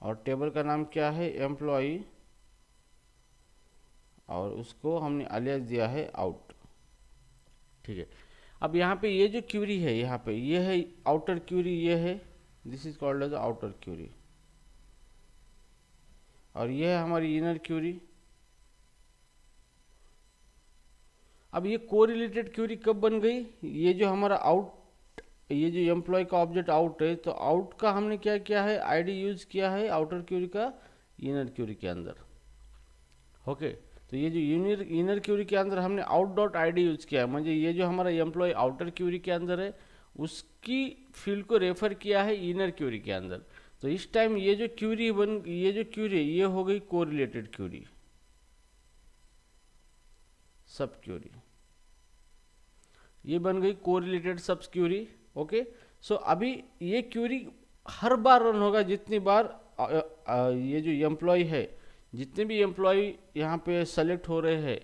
और टेबल का नाम क्या है, एम्प्लॉई, और उसको हमने अलियास दिया है आउट। ठीक है, अब यहाँ पे ये जो क्यूरी है, यहाँ पे ये है आउटर क्यूरी, ये है, this is called as outer query, और ये है हमारी इनर क्यूरी। अब ये कोरिलेटेड क्यूरी कब बन गई, ये जो हमारा आउट, ये जो एम्प्लॉय का ऑब्जेक्ट आउट है, तो आउट का हमने क्या किया है, आईडी यूज किया है आउटर क्यूरी का इनर क्यूरी के अंदर। ओके, तो ये जो इनर क्यूरी के अंदर हमने out dot I D use किया है, म्हणजे ये जो हमारा एम्प्लॉय आउटर क्यूरी के अंदर है उसकी फील्ड को रेफर किया है इनर क्यूरी के अंदर। तो इस टाइम ये जो क्यूरी ये हो गई कोरिलेटेड क्यूरी, सब क्यूरी, ये बन गई कोरिलेटेड सब क्यूरी। ओके, सो अभी ये क्यूरी हर बार रन होगा जितनी बार ये जो एम्प्लॉय है, जितने भी एम्प्लॉय यहाँ पे सेलेक्ट हो रहे हैं,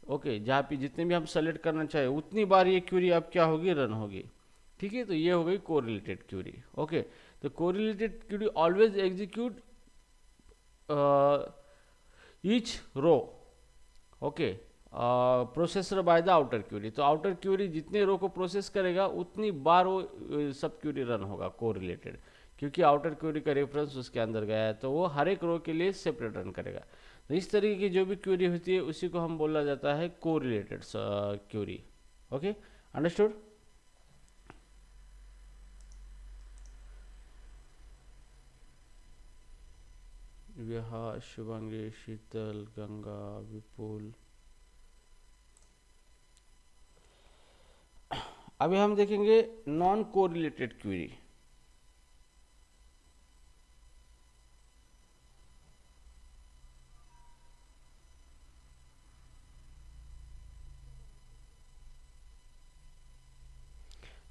ओके, जहाँ पे जितने भी हम सेलेक्ट करना चाहे उतनी बार ये क्यूरी अब क्या होगी, रन होगी। ठीक है, तो ये हो गई कोरिलेटेड क्यूरी। ओके, तो correlated query always execute each row, okay, processor by the outer query. तो आउटर क्यूरी जितने रो को प्रोसेस करेगा उतनी बार वो सब क्यूरी रन होगा कोरिलेटेड, क्योंकि आउटर क्यूरी का रेफरेंस उसके अंदर गया है, तो वो हर एक रो के लिए सेपरेट रन करेगा। तो इस तरीके की जो भी क्यूरी होती है उसी को हम बोला जाता है correlated query. Okay, understood. Viha, Shubhangi, Sheetal, Ganga, Vipul. अभी हम देखेंगे नॉन कोरिलेटेड क्यूरी।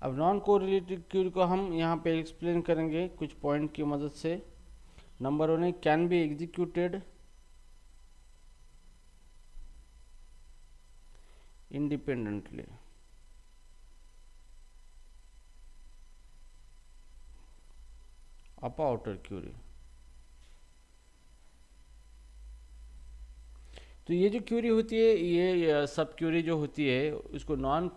अब नॉन कोरिलेटेड क्यूरी को हम यहाँ पे एक्सप्लेन करेंगे कुछ पॉइंट की मदद से। नंबर 1 है can be executed independently, up outer query. तो ये जो क्यूरी होती है, ये सब क्यूरी जो होती है उसको नॉन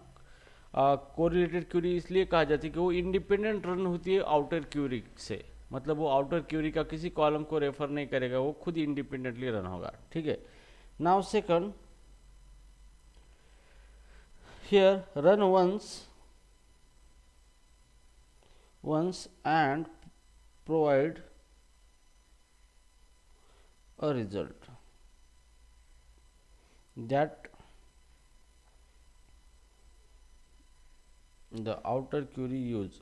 कोरिलेटेड क्यूरी इसलिए कहा जाती है कि वो इंडिपेंडेंट रन होती है आउटर क्यूरी से, मतलब वो आउटर क्यूरी का किसी कॉलम को रेफर नहीं करेगा, वो खुद इंडिपेंडेंटली रन होगा। ठीक है, now second, here run once and provide a result that the outer query uses।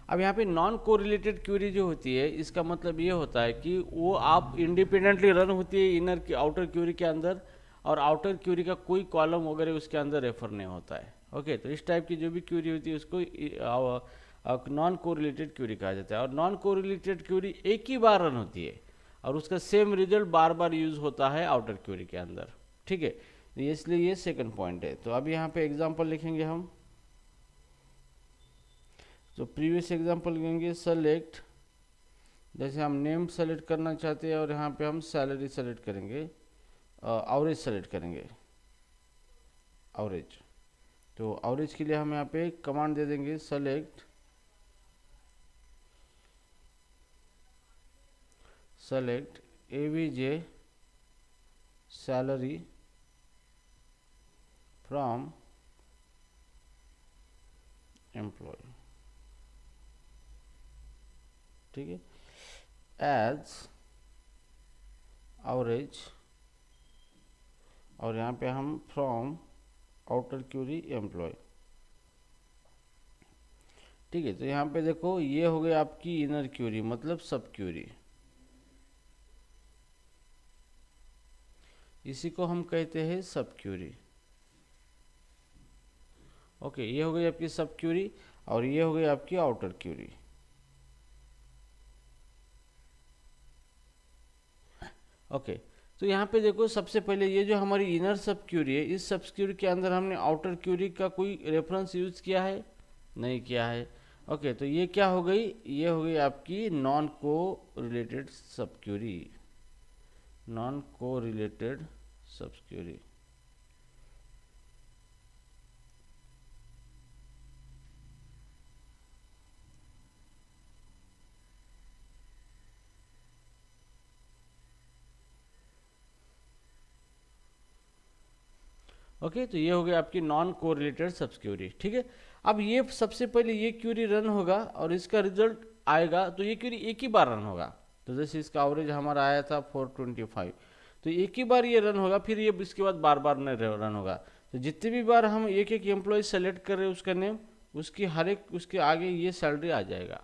अब यहाँ पे नॉन कोरिलेटेड क्यूरी जो होती है इसका मतलब ये होता है कि वो आप इंडिपेंडेंटली रन होती है इनर की आउटर क्यूरी के अंदर, और आउटर क्यूरी का कोई कॉलम वगैरह उसके अंदर रेफर नहीं होता है। ओके, तो इस टाइप की जो भी क्यूरी होती है उसको नॉन कोरिलेटेड क्यूरी कहा जाता है। और नॉन कोरिलेटेड क्यूरी एक ही बार रन होती है और उसका सेम रिजल्ट बार बार यूज होता है आउटर क्यूरी के अंदर। ठीक है, इसलिए ये सेकंड पॉइंट है। तो अब यहाँ पे एग्जांपल लिखेंगे हम। तो प्रीवियस एग्जांपल लेंगे, सेलेक्ट, जैसे हम नेम सेलेक्ट करना चाहते हैं और यहाँ पे हम सैलरी सेलेक्ट करेंगे, एवरेज सेलेक्ट करेंगे, एवरेज। तो एवरेज के लिए हम यहाँ पे कमांड दे देंगे select AVG salary from employ. ठीक है, एज एवरेज, और यहाँ पे हम फ्रॉम आउटर क्यूरी एम्प्लॉय। ठीक है, तो यहाँ पे देखो ये हो गई आपकी इनर क्यूरी, मतलब सब क्यूरी। इसी को हम कहते हैं सब क्यूरी। ओके, ये हो गई आपकी सब क्यूरी और ये हो गई आपकी आउटर क्यूरी। ओके, तो यहाँ पे देखो सबसे पहले ये जो हमारी इनर सब क्यूरी है, इस सब क्यूरी के अंदर हमने आउटर क्यूरी का कोई रेफरेंस यूज किया है, नहीं किया है। ओके, तो ये क्या हो गई, ये हो गई आपकी नॉन को रिलेटेड सब क्यूरी, नॉन को रिलेटेड सब क्यूरी। ओके, तो ये हो गया आपकी नॉन कोरिलेटेड सब क्यूरी। ठीक है, अब ये सबसे पहले ये क्यूरी रन होगा और इसका रिजल्ट आएगा, तो ये क्यूरी एक ही बार रन होगा। तो जैसे इसका एवरेज हमारा आया था 425, तो एक ही बार ये रन होगा, फिर ये इसके बाद बार बार नहीं रन होगा। तो जितने भी बार हम एक एक एम्प्लॉय सेलेक्ट कर रहे हैं उसका नेम, उसकी हर एक उसके आगे ये सैलरी आ जाएगा।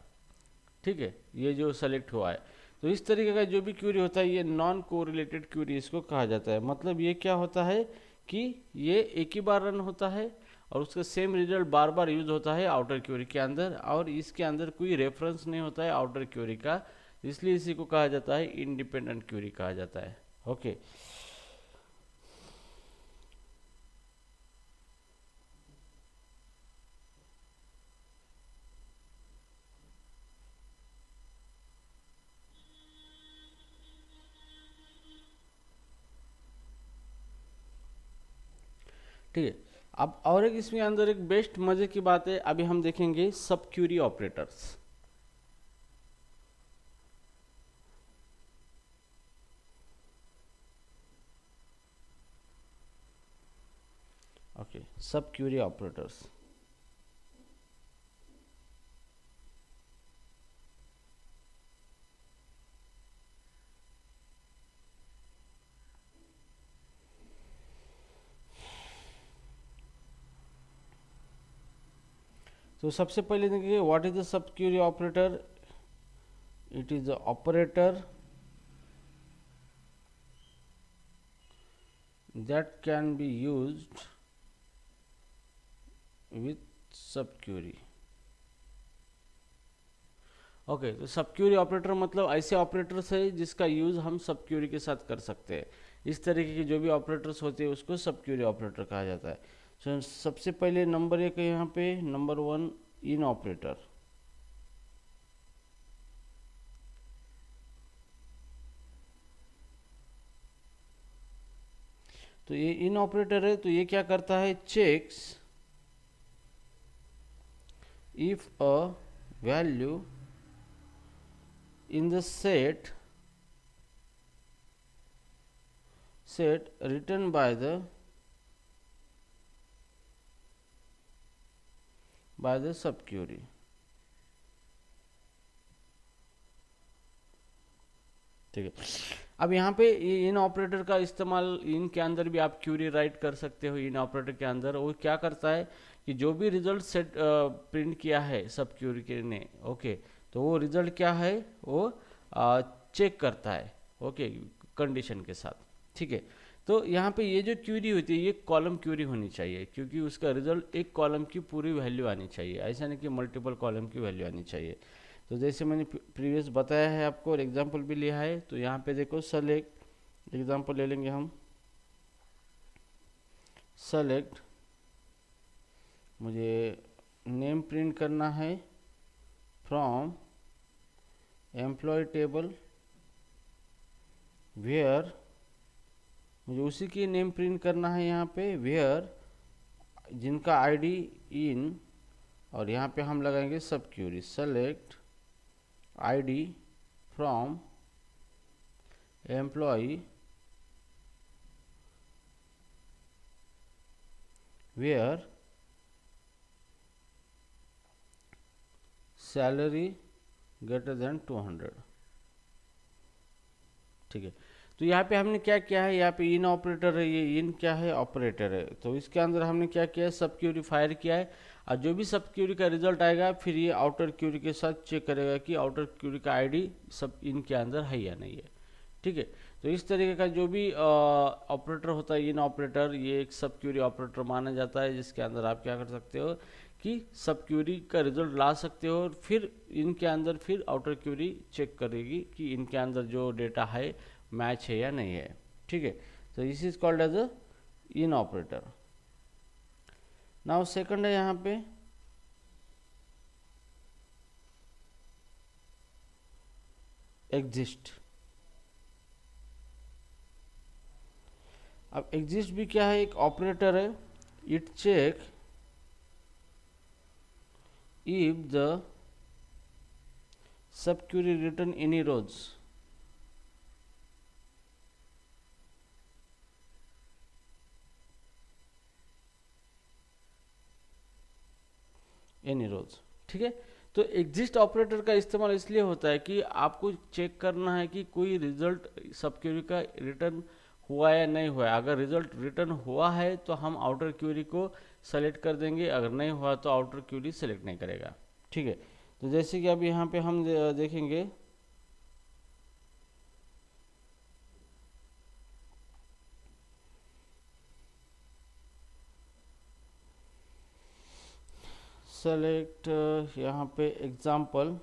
ठीक है, ये जो सेलेक्ट हुआ है। तो इस तरीके का जो भी क्यूरी होता है ये नॉन कोरिलेटेड क्यूरी इसको कहा जाता है। मतलब ये क्या होता है कि ये एक ही बार रन होता है और उसका सेम रिजल्ट बार बार यूज होता है आउटर क्यूरी के अंदर, और इसके अंदर कोई रेफरेंस नहीं होता है आउटर क्यूरी का, इसलिए इसी को कहा जाता है इंडिपेंडेंट क्यूरी कहा जाता है। ओके, ठीक है। अब और एक इसमें अंदर एक बेस्ट मजे की बात है, अभी हम देखेंगे subquery operators. Okay, subquery operators. तो सबसे पहले देखिए what is the subquery operator. It is the operator that can be used with subquery। Okay, तो सबक्यूरी ऑपरेटर मतलब ऐसे ऑपरेटर्स है जिसका यूज हम सबक्यूरी के साथ कर सकते हैं। इस तरीके के जो भी ऑपरेटर्स होते हैं उसको सबक्यूरी ऑपरेटर कहा जाता है। तो सबसे पहले नंबर एक है यहाँ पे, नंबर 1 इन ऑपरेटर। तो ये इन ऑपरेटर है, तो ये क्या करता है, checks if a value in the set written by the subquery। ठीक है, अब यहाँ पे इन ऑपरेटर का इस्तेमाल इन के अंदर भी आप क्यूरी राइट कर सकते हो। इन ऑपरेटर के अंदर वो क्या करता है कि जो भी रिजल्ट सेट प्रिंट किया है सब क्यूरी के ने, ओके, तो वो रिजल्ट क्या है वो चेक करता है, ओके, कंडीशन के साथ। ठीक है, तो यहाँ पे ये जो क्यूरी होती है ये कॉलम क्यूरी होनी चाहिए, क्योंकि उसका रिजल्ट एक कॉलम की पूरी वैल्यू आनी चाहिए, ऐसा नहीं कि मल्टीपल कॉलम की वैल्यू आनी चाहिए। तो जैसे मैंने प्रीवियस बताया है आपको और एग्जाम्पल भी लिया है, तो यहाँ पे देखो सेलेक्ट, एग्जाम्पल ले लेंगे हम, सेलेक्ट, मुझे नेम प्रिंट करना है फ्रॉम एम्प्लॉय टेबल, वेयर, मुझे उसी की नेम प्रिंट करना है यहाँ पे, वेयर जिनका आईडी इन, और यहाँ पे हम लगाएंगे subquery, select ID from employ where salary greater than 200। ठीक है, तो यहाँ पे हमने क्या किया है, यहाँ पे इन ऑपरेटर है, ये इन क्या है, ऑपरेटर है, तो इसके अंदर हमने क्या किया है, सब क्यूरी फायर किया है, और जो भी सब क्यूरी का रिजल्ट आएगा फिर ये आउटर क्यूरी के साथ चेक करेगा कि आउटर क्यूरी का आईडी सब इन के अंदर है या नहीं है। ठीक है, तो इस तरीके का जो भी ऑपरेटर होता है इन ऑपरेटर, ये एक सब क्यूरी ऑपरेटर माना जाता है, जिसके अंदर आप क्या कर सकते हो कि सब क्यूरी का रिजल्ट ला सकते हो, और फिर इनके अंदर फिर आउटर क्यूरी चेक करेगी कि इनके अंदर जो डेटा है मैच है या नहीं है। ठीक है, तो this is called as a in operator. Now second है यहाँ पे एग्जिस्ट। अब एग्जिस्ट भी क्या है, एक ऑपरेटर है। It check if the subquery return any rows, any rows, ठीक है। तो एग्जिस्ट ऑपरेटर का इस्तेमाल इसलिए होता है कि आपको चेक करना है कि कोई रिजल्ट सब क्वेरी का रिटर्न हुआ या नहीं हुआ है। अगर रिजल्ट रिटर्न हुआ है तो हम आउटर क्वेरी को सेलेक्ट कर देंगे, अगर नहीं हुआ तो आउटर क्वेरी सेलेक्ट नहीं करेगा, ठीक है। तो जैसे कि अब यहाँ पे हम देखेंगे सेलेक्ट, यहाँ पे एग्जाम्पल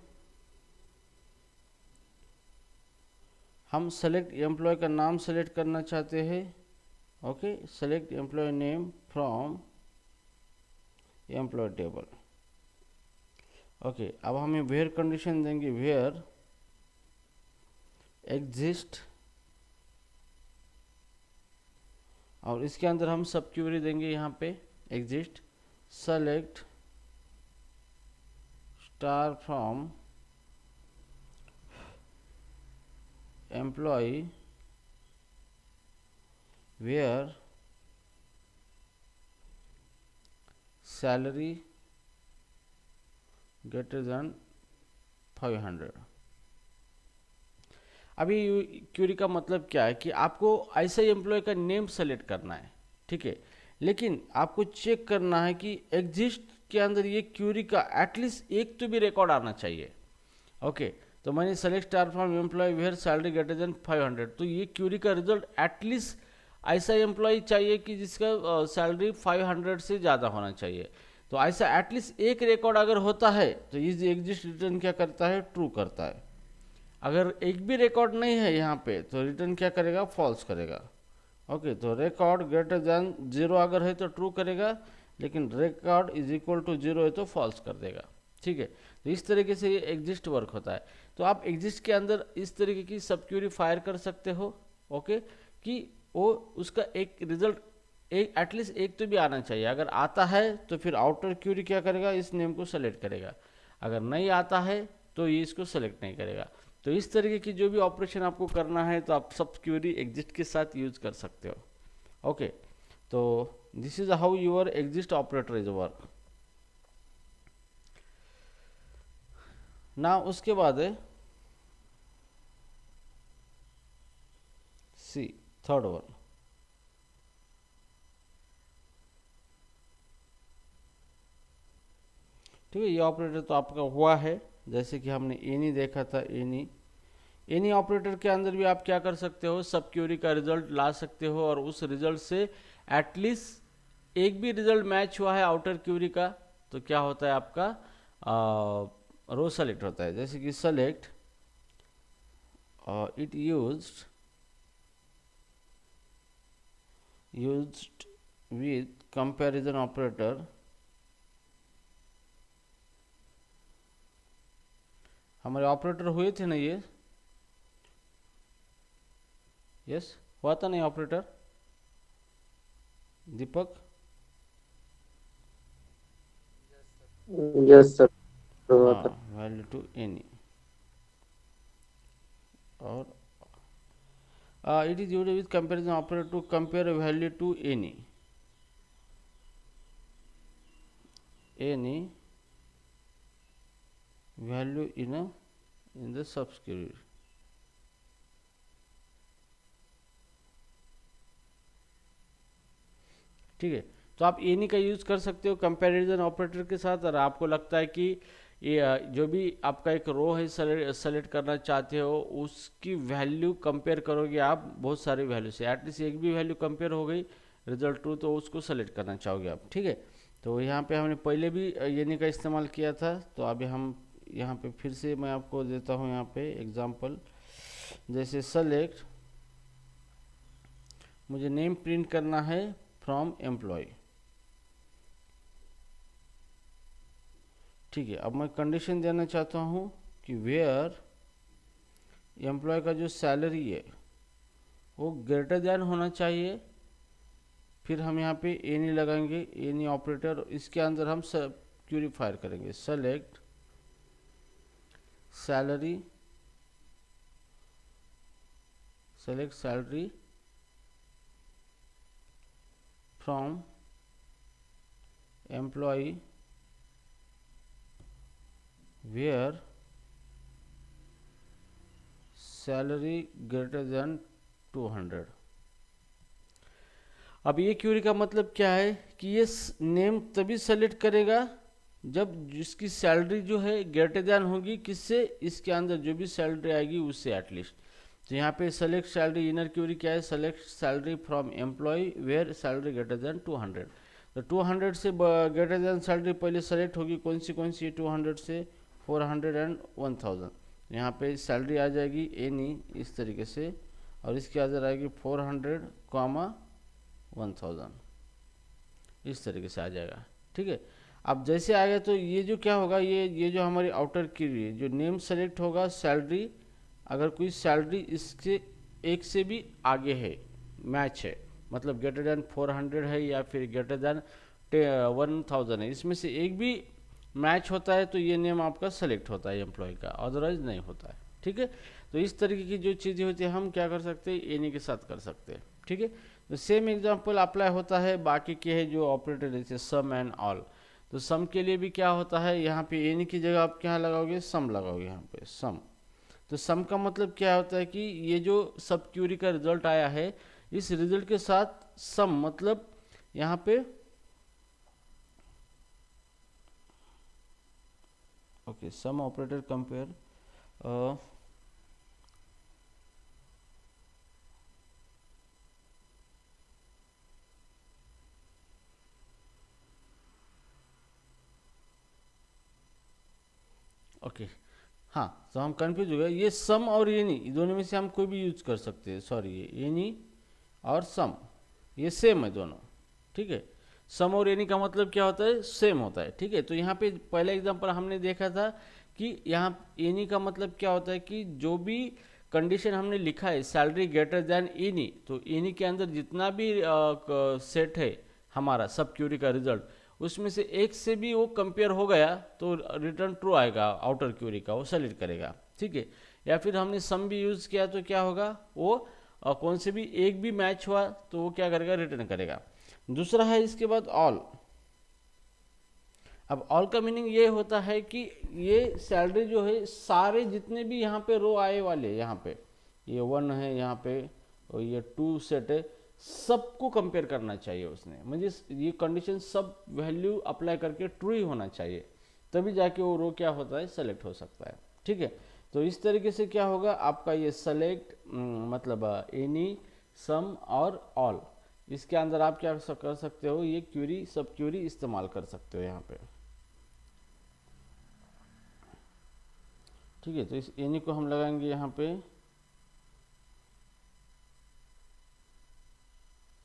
हम सेलेक्ट एम्प्लॉय का नाम सेलेक्ट करना चाहते हैं। Okay, select employ name from employ table. Okay, अब हमें वेयर कंडीशन देंगे, वेयर एग्जिस्ट, और इसके अंदर हम सब क्वेरी देंगे यहाँ पे exist select star from employ where salary greater than 500। अभी क्वेरी का मतलब क्या है कि आपको ऐसा एम्प्लॉय का नेम सेलेक्ट करना है, ठीक है, लेकिन आपको चेक करना है कि एग्जिस्ट के अंदर ये क्वेरी का एटलीस्ट एक तो भी रिकॉर्ड आना चाहिए। ओके, तो मैंने select star from employ where salary greater than 500, तो ये क्वेरी का रिजल्ट एटलीस्ट ऐसा एम्प्लॉय चाहिए कि जिसका सैलरी 500 से ज़्यादा होना चाहिए। तो ऐसा एटलीस्ट एक रिकॉर्ड अगर होता है तो ये एग्जिस्ट रिटर्न क्या करता है, ट्रू करता है। अगर एक भी रिकॉर्ड नहीं है यहाँ पे तो रिटर्न क्या करेगा, फॉल्स करेगा। ओके, तो रिकॉर्ड ग्रेटर देन 0 अगर है तो ट्रू करेगा, लेकिन रिकॉर्ड इज इक्वल टू 0 है तो फॉल्स कर देगा, ठीक है। तो इस तरीके से ये एग्जिस्ट वर्क होता है। तो आप एग्जिस्ट के अंदर इस तरीके की सब क्वेरी फायर कर सकते हो, ओके, कि वो उसका एक रिजल्ट एक एटलीस्ट एक तो भी आना चाहिए। अगर आता है तो फिर आउटर क्वेरी क्या करेगा, इस नेम को सेलेक्ट करेगा, अगर नहीं आता है तो ये इसको सेलेक्ट नहीं करेगा। तो इस तरीके की जो भी ऑपरेशन आपको करना है तो आप सब क्वेरी एग्जिस्ट के साथ यूज कर सकते हो। ओके, तो this is how your exist operator is work. ना उसके बाद है सी, थर्ड वन। ठीक है, ये ऑपरेटर तो आपका हुआ है, जैसे कि हमने एनी देखा था। एनी ऑपरेटर के अंदर भी आप क्या कर सकते हो, सब क्वेरी का रिजल्ट ला सकते हो, और उस रिजल्ट से एटलीस्ट एक भी रिजल्ट मैच हुआ है आउटर क्वेरी का तो क्या होता है, आपका रो सेलेक्ट होता है। जैसे कि select it used with comparison operator, हमारे ऑपरेटर हुए थे ना ये, यस हुआ था नहीं ऑपरेटर दीपक? Yes sir. हाँ, वैल्यू टू एनी, और it is used with comparison operator to compare value to any value in the subquery. ठीक है, तो आप एनी का यूज कर सकते हो कंपैरिजन ऑपरेटर के साथ। और आपको लगता है कि ये जो भी आपका एक रो है सेलेक्ट करना चाहते हो उसकी वैल्यू कंपेयर करोगे आप बहुत सारी वैल्यू से, एटलीस्ट एक भी वैल्यू कंपेयर हो गई रिजल्ट ट्रू तो उसको सेलेक्ट करना चाहोगे आप, ठीक है। तो यहाँ पे हमने पहले भी एनी का इस्तेमाल किया था, तो अभी हम यहाँ पे फिर से मैं आपको देता हूँ यहाँ पे एग्जांपल। जैसे सेलेक्ट मुझे नेम प्रिंट करना है फ्रॉम एम्प्लॉय। ठीक है, अब मैं कंडीशन देना चाहता हूँ कि वेयर एम्प्लॉय का जो सैलरी है वो ग्रेटर देन होना चाहिए। फिर हम यहाँ पे एनी लगाएंगे, एनी ऑपरेटर, इसके अंदर हम सब क्यूरी फायर करेंगे, select salary, select salary from employ where salary greater than 200। अब ये क्यूरी का मतलब क्या है कि ये नेम तभी सेलेक्ट करेगा जब जिसकी सैलरी जो है ग्रेटर देन होगी किससे, इसके अंदर जो भी सैलरी आएगी उससे एटलीस्ट। तो यहाँ पे सेलेक्ट सैलरी, इनर क्यूरी क्या है, select salary from employ where salary greater than 200। तो 200 से ग्रेटर देन सैलरी पहले सेलेक्ट होगी, कौन सी 200 से 400 एंड 1000। यहाँ पे सैलरी आ जाएगी एनी इस तरीके से, और इसके अंदर आएगी 400, 1000 इस तरीके से आ जाएगा। ठीक है, अब जैसे आएगा तो ये जो क्या होगा, ये जो हमारी आउटर की जो नेम सेलेक्ट होगा, सैलरी, अगर कोई सैलरी इसके एक से भी आगे है, मैच है, मतलब ग्रेटर देन 400 है या फिर ग्रेटर देन 1000 है, इसमें से एक भी मैच होता है तो ये नेम आपका सेलेक्ट होता है एम्प्लॉय का, अदरवाइज नहीं होता है। ठीक है, तो इस तरीके की जो चीज़ें होती है हम क्या कर सकते हैं, एनी के साथ कर सकते हैं। ठीक है, तो सेम एग्जांपल अप्लाई होता है बाकी के है जो ऑपरेटर जैसे सम एंड ऑल। तो सम के लिए भी क्या होता है, यहाँ पे एनी की जगह आप क्या लगाओगे, सम लगाओगे यहाँ पे सम। तो सम का मतलब क्या होता है कि ये जो सब क्यूरी का रिजल्ट आया है, इस रिजल्ट के साथ सम, मतलब यहाँ पे okay some operator compare okay हाँ, तो हम कंफ्यूज हो गए, ये सम और एनी दोनों में से हम कोई भी यूज कर सकते हैं। सॉरी, ये एनी और सम ये सेम है दोनों। ठीक है, सम और एनी का मतलब क्या होता है, सेम होता है। ठीक है, तो यहाँ पे पहले एग्जांपल हमने देखा था कि यहाँ एनी का मतलब क्या होता है कि जो भी कंडीशन हमने लिखा है सैलरी ग्रेटर देन एनी, तो एनी के अंदर जितना भी सेट है हमारा सब क्यूरी का रिजल्ट, उसमें से एक से भी वो कंपेयर हो गया तो रिटर्न ट्रू आएगा, आउटर क्यूरी का वो सेलेक्ट करेगा। ठीक है, या फिर हमने सम भी यूज़ किया तो क्या होगा, वो कौन से भी एक भी मैच हुआ तो वो क्या करेगा, रिटर्न करेगा। दूसरा है इसके बाद ऑल। अब ऑल का मीनिंग ये होता है कि ये सैलरी जो है सारे जितने भी यहाँ पे रो आए वाले, यहाँ पे ये 1 है, यहाँ पे और ये 2 सेट है, सबको कंपेयर करना चाहिए उसने, मुझे ये कंडीशन सब वैल्यू अप्लाई करके ट्रू ही होना चाहिए, तभी जाके वो रो क्या होता है, सेलेक्ट हो सकता है। ठीक है, तो इस तरीके से क्या होगा आपका ये सेलेक्ट मतलब एनी, सम और ऑल, इसके अंदर आप क्या कर सकते हो, ये क्यूरी सब क्यूरी इस्तेमाल कर सकते हो यहाँ पे। ठीक है, तो इस एनी को हम लगाएंगे यहाँ पे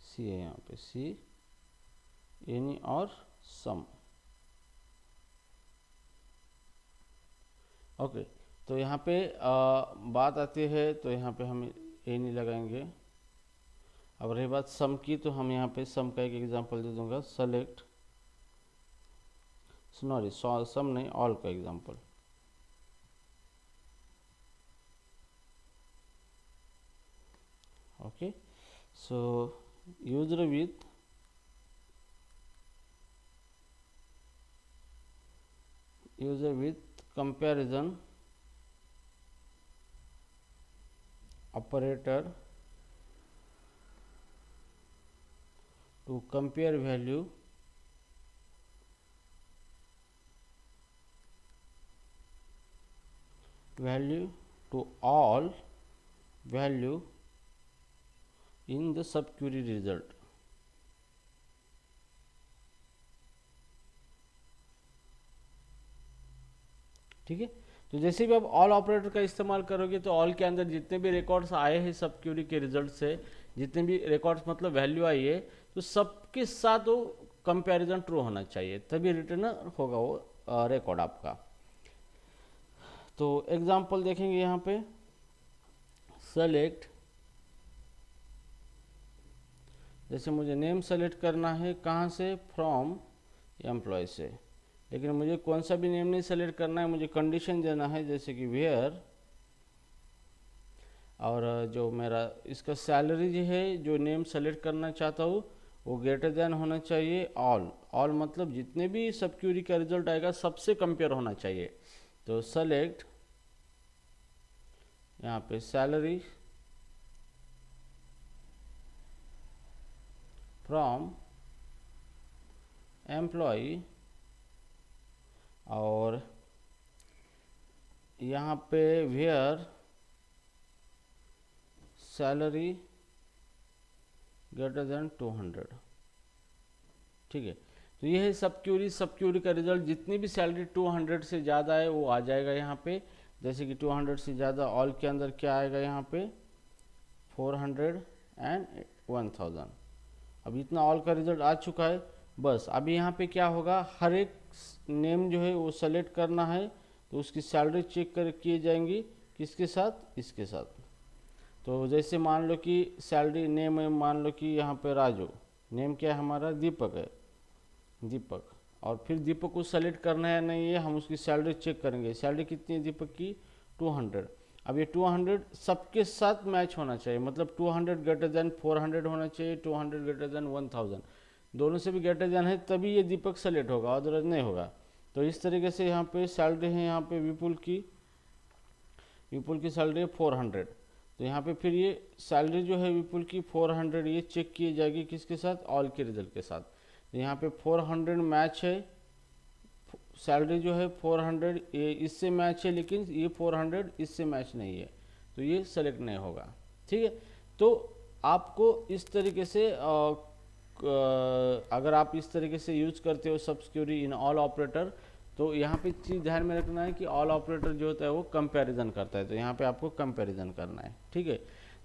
सी है, यहाँ पे सी, एनी और सम। ओके, तो यहाँ पे बात आती है, तो यहाँ पे हम एनी लगाएंगे। अब रही बात सम की, तो हम यहाँ पे सम का एक एग्जांपल दे दूंगा, सेलेक्ट, सॉरी सम नहीं, ऑल का example. Okay, so user with comparison operator to compare value to all value in the sub query result। ठीक है, तो जैसे भी आप ऑल ऑपरेटर का इस्तेमाल करोगे तो ऑल के अंदर जितने भी रिकॉर्ड्स आए हैं सब क्यूरी के रिजल्ट से, जितने भी रिकॉर्ड्स मतलब वैल्यू आई है तो सबके साथ वो कंपैरिजन ट्रू होना चाहिए, तभी रिटर्न होगा वो रिकॉर्ड आपका। तो एग्जांपल देखेंगे यहाँ पे, सेलेक्ट, जैसे मुझे नेम सेलेक्ट करना है कहाँ से, फ्रॉम एम्प्लॉय से, लेकिन मुझे कौन सा भी नेम नहीं सेलेक्ट करना है, मुझे कंडीशन देना है जैसे कि वेयर, और जो मेरा इसका सैलरी जो है जो नेम सेलेक्ट करना चाहता हूँ वो ग्रेटर देन होना चाहिए ऑल। ऑल मतलब जितने भी सब क्यूरी का रिजल्ट आएगा सबसे कंपेयर होना चाहिए। तो सेलेक्ट यहाँ पे सैलरी फ्रॉम एम्प्लॉय, और यहाँ पे वेयर सैलरी ग्रेटर देन 200। ठीक है, तो ये है सब क्यूरी का रिजल्ट, जितनी भी सैलरी 200 से ज़्यादा है वो आ जाएगा यहाँ पे। जैसे कि 200 से ज़्यादा ऑल के अंदर क्या आएगा यहाँ पे, 400 एंड 1000। अब इतना ऑल का रिजल्ट आ चुका है। बस अभी यहाँ पे क्या होगा, हर एक नेम जो है वो सेलेक्ट करना है, तो उसकी सैलरी चेक कर किए जाएंगी, किसके साथ, इसके साथ। तो जैसे मान लो कि सैलरी नेम है, मान लो कि यहाँ पे राजू, नेम क्या है हमारा, दीपक है, दीपक, और फिर दीपक को सेलेक्ट करना है नहीं है, हम उसकी सैलरी चेक करेंगे, सैलरी कितनी है दीपक की, 200। अब ये 200 सबके साथ मैच होना चाहिए, मतलब 200 ग्रेटर देन 400 होना चाहिए, 200 ग्रेटर देन 1000, दोनों से भी ग्रेटर देन है तभी ये दीपक सेलेक्ट होगा, अदरवाइज नहीं होगा। तो इस तरीके से यहाँ पे सैलरी है, यहाँ पे विपुल की सैलरी है 400, तो यहाँ पे फिर ये सैलरी जो है विपुल की 400 ये चेक की जाएगी किसके साथ, ऑल के रिजल्ट के साथ। तो यहाँ पे 400 मैच है, सैलरी जो है 400 ये इससे मैच है, लेकिन ये 400 इससे मैच नहीं है, तो ये सेलेक्ट नहीं होगा। ठीक है, तो आपको इस तरीके से अगर आप इस तरीके से यूज करते हो सब क्यूरी इन ऑल ऑपरेटर, तो यहाँ पे चीज़ ध्यान में रखना है कि ऑल ऑपरेटर जो होता है वो कंपैरिजन करता है, तो यहाँ पे आपको कंपैरिजन करना है। ठीक है,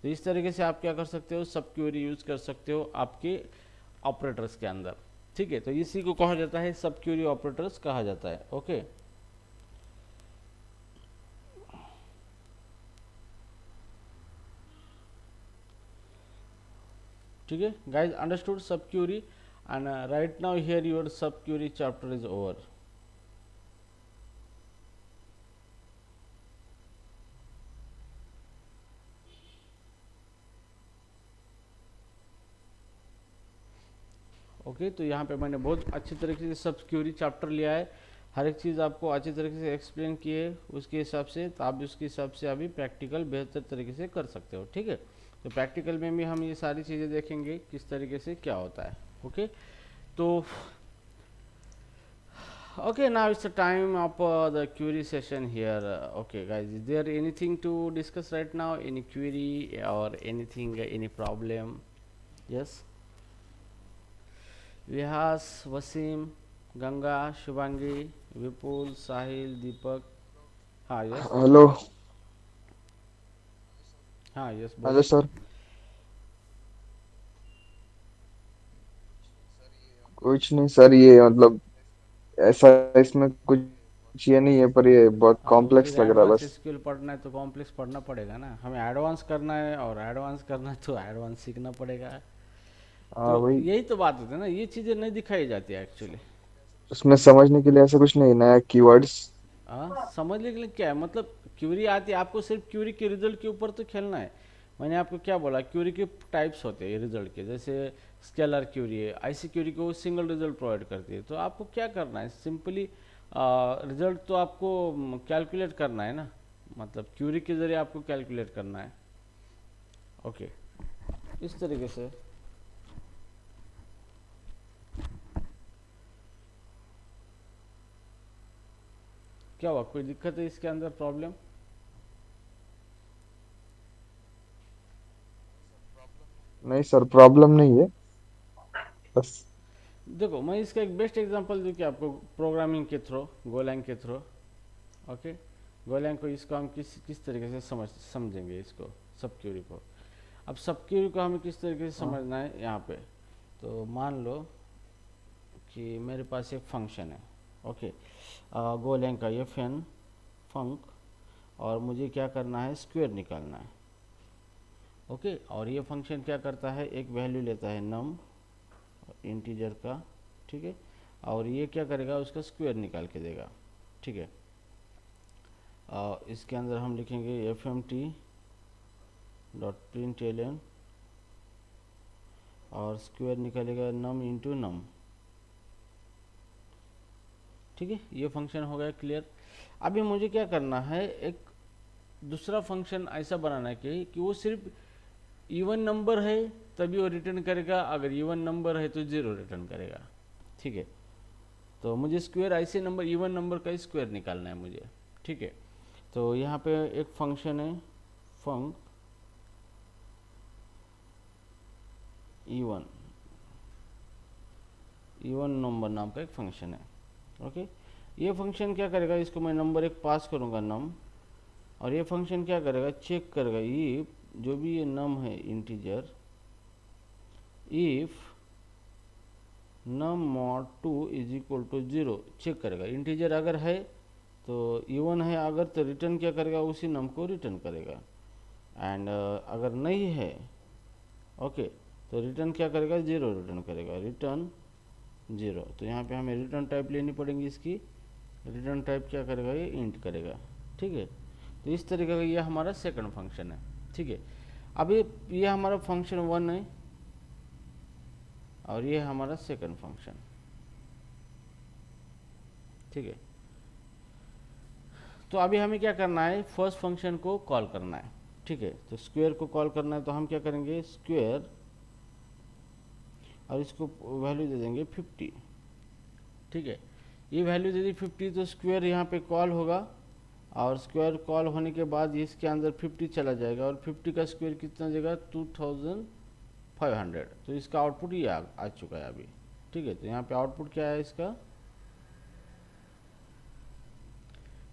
तो इस तरीके से आप क्या कर सकते हो, सब क्यूरी यूज कर सकते हो आपके ऑपरेटर्स के अंदर। ठीक है, तो इसी को कहा जाता है सब क्यूरी ऑपरेटर्स कहा जाता है। ओके, ठीक है guys, understood sub query, and right now here your sub query chapter is over. Okay, तो यहाँ पे मैंने बहुत अच्छी तरीके से सब क्यूरी चैप्टर लिया है, हर एक चीज़ आपको अच्छी तरीके से एक्सप्लेन की है, उसके हिसाब से तो आप उसके हिसाब से अभी प्रैक्टिकल बेहतर तरीके से कर सकते हो। ठीक है, तो प्रैक्टिकल में भी हम ये सारी चीज़ें देखेंगे किस तरीके से क्या होता है। ओके, तो okay, now it's the time of the query session here. Okay guys, is there anything to discuss right now, any query or anything, any problem? Yes, Vihas, Wasim, Ganga, Shubhangi, Vipul, Sahil, Deepak. हाँ yes, hello. हाँ yes, hello बोलिए। Sir. कुछ नहीं sir, ये मतलब ऐसा इसमें कुछ ये नहीं है, पर ये बहुत अब वो फिर कॉम्प्लेक्स लग रहा है एडवांस बस। स्किल पढ़ना है तो कॉम्प्लेक्स पढ़ना पड़ेगा ना, हमें एडवांस करना है, और एडवांस करना है तो एडवांस सीखना पड़ेगा। हाँ तो वही, यही तो बात होती है ना, ये चीज़ें नहीं दिखाई जाती है एक्चुअली। उसमें समझने के लिए ऐसा कुछ नहीं, नया कीवर्ड्स। हाँ, समझने के लिए क्या है, मतलब क्यूरी आती है आपको, सिर्फ क्यूरी के रिजल्ट के ऊपर तो खेलना है। मैंने आपको क्या बोला, क्यूरी के टाइप्स होते हैं रिजल्ट के, जैसे स्केलर क्यूरी है, आईसी क्यूरी को सिंगल रिजल्ट प्रोवाइड करती है। तो आपको क्या करना है, सिंपली रिजल्ट तो आपको कैलकुलेट करना है ना, मतलब क्यूरी के ज़रिए आपको कैलकुलेट करना है। ओके, इस तरीके से। क्या हुआ, कोई दिक्कत है इसके अंदर, प्रॉब्लम? नहीं सर, प्रॉब्लम नहीं है बस। देखो, मैं इसका एक बेस्ट एग्जांपल दूं कि आपको, प्रोग्रामिंग के थ्रू, गोलैंग के थ्रू। ओके, गोलैंग को, इसको हम किस किस तरीके से समझेंगे इसको, सब क्यूरी को। अब सब क्वेरी को हमें किस तरीके से हाँ समझना है यहाँ पे, तो मान लो कि मेरे पास एक फंक्शन है, ओके, गोलैंग का ये फंक, और मुझे क्या करना है, स्क्वायर निकालना है, ओके। और ये फंक्शन क्या करता है, एक वैल्यू लेता है नम इंटीजर का, ठीक है, और ये क्या करेगा, उसका स्क्वायर निकाल के देगा, ठीक है। इसके अंदर हम लिखेंगे fmt.println और स्क्वायर निकालेगा नम इंटू नम, ठीक है। ये फंक्शन हो गया क्लियर। अभी मुझे क्या करना है, एक दूसरा फंक्शन ऐसा बनाना है कि वो सिर्फ इवन नंबर है तभी वो रिटर्न करेगा, अगर इवन नंबर है तो 0 रिटर्न करेगा, ठीक है। तो मुझे स्क्वायर ऐसे नंबर, इवन नंबर का स्क्वायर निकालना है मुझे, ठीक है। तो यहाँ पे एक फंक्शन है फंक इवन नंबर नाम का एक फंक्शन है, ओके। ये फंक्शन क्या करेगा, इसको मैं नंबर एक पास करूँगा नम, और ये फंक्शन क्या करेगा, चेक करेगा ये जो भी ये नम है integer, if num mod 2 is equal to 0 check करेगा। इंटीजर अगर है तो इवन है, अगर तो रिटर्न क्या करेगा, उसी नम को रिटर्न करेगा, एंड अगर नहीं है, ओके, तो रिटर्न क्या करेगा, 0 रिटर्न करेगा, रिटर्न 0। तो यहाँ पे हमें रिटर्न टाइप लेनी पड़ेगी इसकी, रिटर्न टाइप क्या करेगा, ये इंट करेगा, ठीक है। तो इस तरीके का ये हमारा सेकंड फंक्शन है, ठीक है। अभी ये हमारा फंक्शन 1 है और ये हमारा सेकंड फंक्शन, ठीक है। तो अभी हमें क्या करना है, फर्स्ट फंक्शन को कॉल करना है, ठीक है। तो स्क्वायर को कॉल करना है, तो हम क्या करेंगे, स्क्वायर, और इसको वैल्यू दे देंगे 50, ठीक है। ये वैल्यू दे दी 50, तो स्क्वायर यहाँ पे कॉल होगा, और स्क्वायर कॉल होने के बाद इसके अंदर 50 चला जाएगा, और 50 का स्क्वायर कितना देगा, 2500। तो इसका आउटपुट ये आ चुका है अभी, ठीक है। तो यहाँ पे आउटपुट क्या है इसका,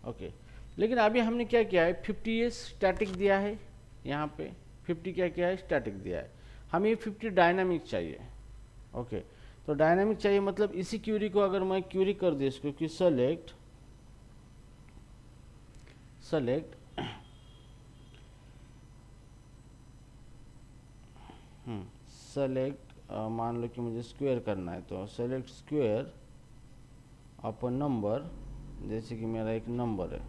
ओके। लेकिन अभी हमने क्या किया है, 50 ये स्टैटिक दिया है, यहाँ पे 50 क्या किया है, स्टैटिक दिया है। हमें 50 डायनामिक चाहिए, ओके। तो डायनामिक चाहिए मतलब इसी क्यूरी को अगर मैं क्यूरी कर दूँ इसको कि सेलेक्ट मान लो कि मुझे स्क्वायर करना है, तो सेलेक्ट स्क्वायर अपॉन नंबर, जैसे कि मेरा एक नंबर है,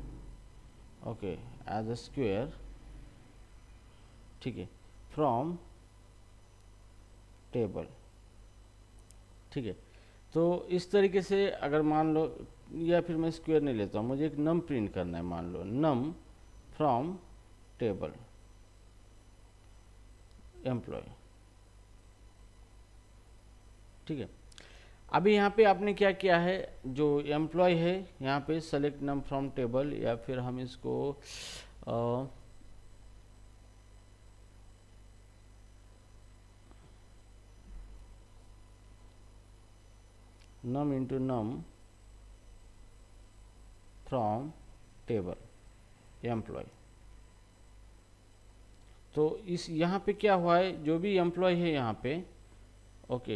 ओके, एज अ स्क्वायर, ठीक है, फ्रॉम टेबल, ठीक है। तो इस तरीके से अगर मान लो, या फिर मैं स्क्वायर नहीं लेता हूँ, मुझे एक नम प्रिंट करना है, मान लो नम फ्रॉम टेबल एम्प्लॉय, ठीक है। अभी यहाँ पे आपने क्या किया है, जो एम्प्लॉय है यहाँ पे सेलेक्ट नम फ्रॉम टेबल, या फिर हम इसको num into num from table employ. तो इस यहाँ पे क्या हुआ है, जो भी एम्प्लॉय है यहाँ पे, ओके,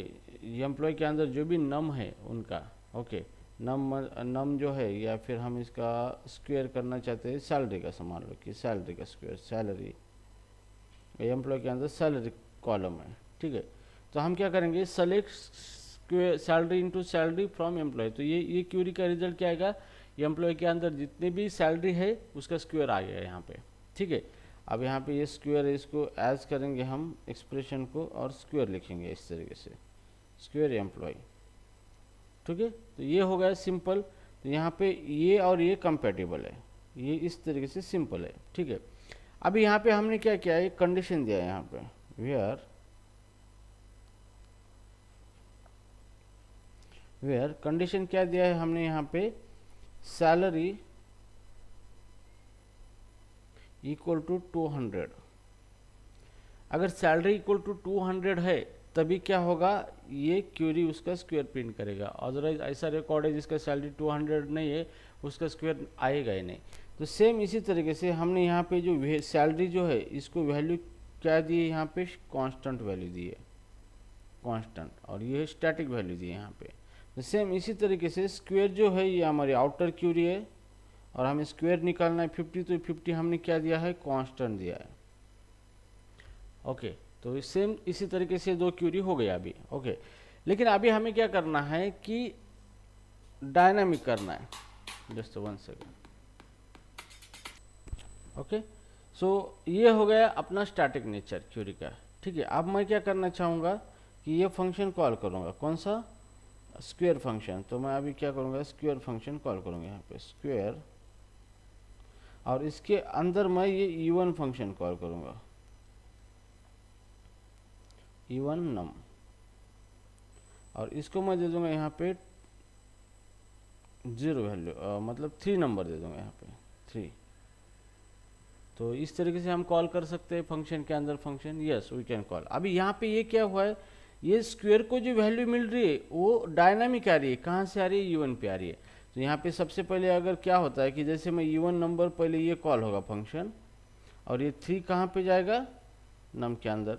एम्प्लॉय के अंदर जो भी नम है उनका, ओके, नम जो है, या फिर हम इसका स्क्वायर करना चाहते हैं सैलरी का, मान लो कि सैलरी का स्क्वायर, सैलरी, एम्प्लॉय के अंदर सैलरी कॉलम है, ठीक है। तो हम क्या करेंगे, select salary into salary from employ. तो ये क्यूरी का रिजल्ट क्या आएगा, एम्प्लॉय के अंदर जितनी भी सैलरी है उसका स्क्वायर आ गया यहाँ पे, ठीक है। अब यहाँ पे ये स्क्वायर है, इसको एज करेंगे हम एक्सप्रेशन को, और स्क्वायर लिखेंगे इस तरीके से, स्क्वायर एम्प्लॉय, ठीक है। तो ये हो गया सिंपल। तो यहाँ पे ये और ये कंपेटिबल है, ये इस तरीके से सिंपल है, ठीक है। अभी यहाँ पे हमने क्या किया, एक कंडीशन दिया है यहाँ पे, वेयर कंडीशन क्या दिया है हमने यहाँ पे, सैलरी इक्वल टू 200। अगर सैलरी इक्वल टू 200 है तभी क्या होगा, ये क्यूरी उसका स्क्वायर प्रिंट करेगा, अदरवाइज ऐसा रिकॉर्ड है जिसका सैलरी 200 नहीं है उसका स्क्वायर आएगा ही नहीं। तो सेम इसी तरीके से हमने यहाँ पे जो सैलरी जो है इसको वैल्यू क्या दिए यहाँ पे, कांस्टेंट वैल्यू दिए, कांस्टेंट, और ये स्टैटिक वैल्यू दिए यहाँ पे। तो सेम इसी तरीके से स्क्वायर जो है ये हमारी आउटर क्यूरी है, और हमें स्क्वायर निकालना है 50, तो 50 हमने क्या दिया है, कांस्टेंट दिया है। ओके, तो सेम इसी तरीके से दो क्यूरी हो गया अभी। ओके, लेकिन अभी हमें क्या करना है कि डायनामिक करना है। Just 1 second. ओके, सो ये हो गया अपना स्टैटिक नेचर क्यूरी का। ठीक है, अब मैं क्या करना चाहूँगा कि ये फंक्शन कॉल करूँगा, कौन सा, स्क्वायर फंक्शन। तो मैं अभी क्या करूँगा, स्क्वायर फंक्शन कॉल करूँगा यहाँ पे, स्क्वायर, और इसके अंदर मैं ये इवन फंक्शन कॉल करूँगा, इवन नम, और इसको मैं दे दूंगा यहाँ पे 0 वैल्यू, मतलब 3 नंबर दे दूंगा यहाँ पे 3। तो इस तरीके से हम कॉल कर सकते हैं फंक्शन के अंदर function, yes we can call. अभी यहाँ पे ये क्या हुआ है, ये स्क्वायर को जो वैल्यू मिल रही है वो डायनामिक आ रही है, कहाँ से आ रही है, इवन पे आ रही है। तो यहाँ पे सबसे पहले अगर क्या होता है कि जैसे मैं इवन नंबर, पहले ये कॉल होगा फंक्शन, और ये 3 कहाँ पे जाएगा, नम के अंदर।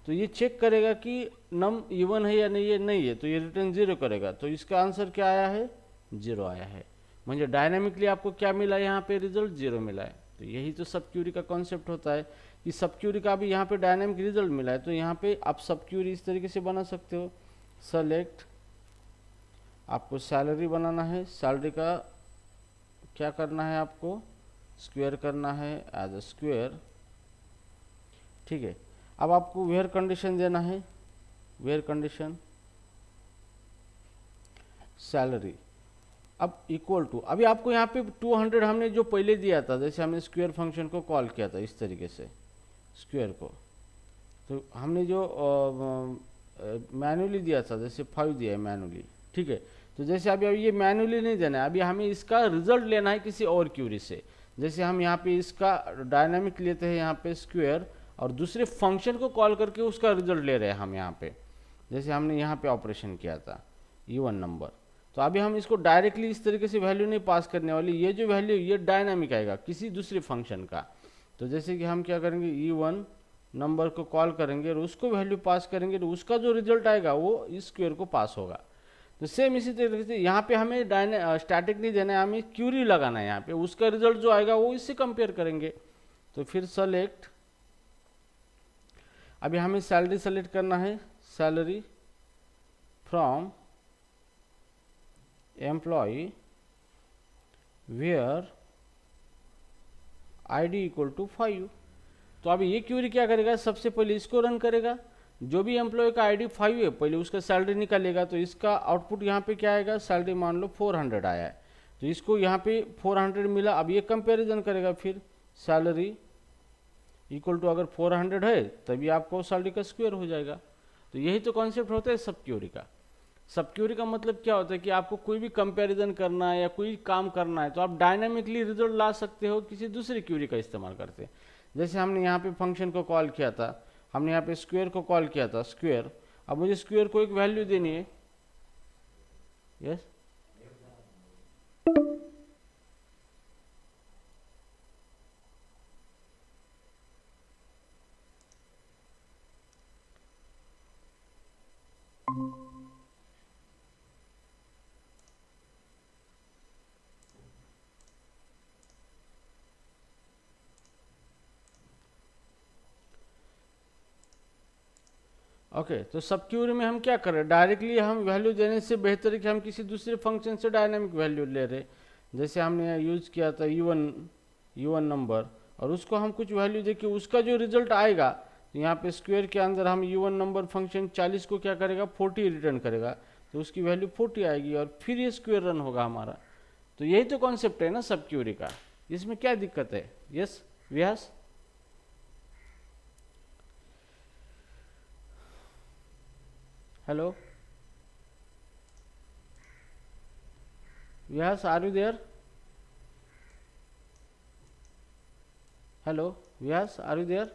तो ये चेक करेगा कि नम इवन है या नहीं है, नहीं है तो ये रिटर्न 0 करेगा। तो इसका आंसर क्या आया है, 0 आया है। म्हणजे डायनामिकली आपको क्या मिला, यहाँ पे रिजल्ट 0 मिला है। तो यही तो सब क्यूरी का कॉन्सेप्ट होता है कि सब क्यूरी का भी यहाँ पे डायनामिक रिजल्ट मिला है। तो यहाँ पे आप सब क्यूरी इस तरीके से बना सकते हो, सेलेक्ट, आपको सैलरी बनाना है, सैलरी का क्या करना है, आपको स्क्वायर करना है एज अ स्क्वायर। ठीक है, अब आपको वेयर कंडीशन देना है, वेयर कंडीशन सैलरी, अब इक्वल टू, अभी आपको यहाँ पे 200 हमने जो पहले दिया था, जैसे हमने स्क्वायर फंक्शन को कॉल किया था इस तरीके से स्क्वायर को, तो हमने जो मैनुअली दिया था, जैसे 5 दिया है मैनुअली। ठीक है, तो जैसे अभी ये मैनुअली नहीं देना है, अभी हमें इसका रिजल्ट लेना है किसी और क्यूरी से। जैसे हम यहाँ पे इसका डायनामिक लेते हैं यहाँ पे स्क्वायर, और दूसरे फंक्शन को कॉल करके उसका रिजल्ट ले रहे हैं हम यहाँ पे, जैसे हमने यहाँ पे ऑपरेशन किया था इवन नंबर। तो अभी हम इसको डायरेक्टली इस तरीके से वैल्यू नहीं पास करने वाले, ये जो वैल्यू ये डायनामिक आएगा किसी दूसरे फंक्शन का। तो जैसे कि हम क्या करेंगे, इवन नंबर को कॉल करेंगे और उसको वैल्यू पास करेंगे, तो उसका जो रिजल्ट आएगा वो इस स्क्वायर को पास होगा। तो सेम इसी तरीके से यहाँ पे हमें स्टैटिक नहीं देना है, हमें क्यूरी लगाना है यहाँ पे, उसका रिजल्ट जो आएगा वो इससे कंपेयर करेंगे। तो फिर सेलेक्ट, अभी हमें सैलरी सेलेक्ट करना है, salary from employ where ID equal to 5। तो अभी ये क्यूरी क्या करेगा, सबसे पहले इसको रन करेगा, जो भी एम्प्लॉय का आईडी 5 है पहले उसका सैलरी निकालेगा। तो इसका आउटपुट यहाँ पे क्या आएगा, सैलरी मान लो 400 आया है, तो इसको यहाँ पे 400 मिला। अब ये कंपैरिजन करेगा, फिर सैलरी इक्वल टू, अगर 400 है तभी आपको सैलरी का स्क्वायर हो जाएगा। तो यही तो कॉन्सेप्ट होता है सब क्यूरी का। सब क्यूरी का मतलब क्या होता है कि आपको कोई भी कंपैरिजन करना है या कोई काम करना है तो आप डायनामिकली रिजल्ट ला सकते हो किसी दूसरी क्यूरी का इस्तेमाल करते हैं। जैसे हमने यहाँ पे फंक्शन को कॉल किया था, हमने यहाँ पे स्क्वायर को कॉल किया था, स्क्वायर। अब मुझे स्क्वायर को एक वैल्यू देनी है, यस, ओके। तो सब क्यूरी में हम क्या कर रहे हैं, डायरेक्टली हम वैल्यू देने से बेहतर है कि हम किसी दूसरे फंक्शन से डायनामिक वैल्यू ले रहे। जैसे हमने यूज किया था इवन नंबर, और उसको हम कुछ वैल्यू देके उसका जो रिजल्ट आएगा, तो यहाँ पे स्क्वायर के अंदर हम इवन नंबर फंक्शन 40 को क्या करेगा, 40 रिटर्न करेगा, तो उसकी वैल्यू 40 आएगी और फिर ये स्क्वायर रन होगा हमारा। तो यही तो कॉन्सेप्ट है ना सब क्यूरी का, इसमें क्या दिक्कत है। Yes Vyas, hello Vyas, are you there? Hello Vyas, are you there?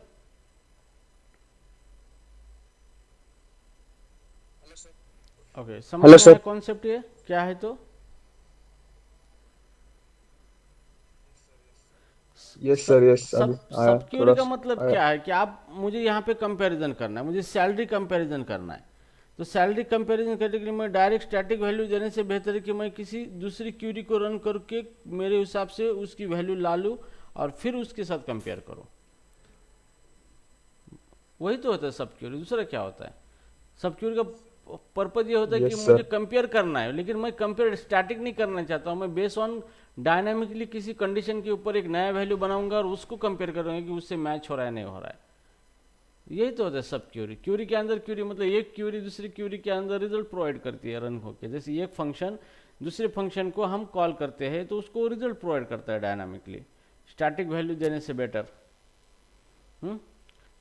Okay, समझ में आया कॉन्सेप्ट ये क्या है। तो यस सब सर, यस, अभी सब आया सब क्यूरी थोड़ा का मतलब आया। क्या है कि आप मुझे यहाँ पे कंपैरिजन करना है, मुझे सैलरी कंपैरिजन करना है। तो सैलरी कंपैरिजन करने के लिए मैं डायरेक्ट स्टैटिक वैल्यू देने से बेहतर है कि मैं किसी दूसरी क्यूरी को रन करके मेरे हिसाब से उसकी वैल्यू ला लूँ और फिर उसके साथ कंपेयर करूँ। वही तो होता है सब क्यूरी, दूसरा क्या होता है? सब क्यूरी का पर्पज ये होता है कि यस मुझे सर। कंपेयर करना है, लेकिन मैं कंपेयर स्टैटिक नहीं करना चाहता हूँ। मैं बेस ऑन डायनामिकली किसी कंडीशन के ऊपर एक नया वैल्यू बनाऊंगा और उसको कंपेयर करूंगा कि उससे मैच हो रहा है नहीं हो रहा है। यही तो होता है सब क्यूरी। क्यूरी के अंदर क्यूरी मतलब एक क्यूरी दूसरी क्यूरी के अंदर रिजल्ट प्रोवाइड करती है रन होकर। जैसे एक फंक्शन दूसरे फंक्शन को हम कॉल करते हैं तो उसको रिजल्ट प्रोवाइड करता है डायनामिकली, स्टैटिक वैल्यू देने से बेटर।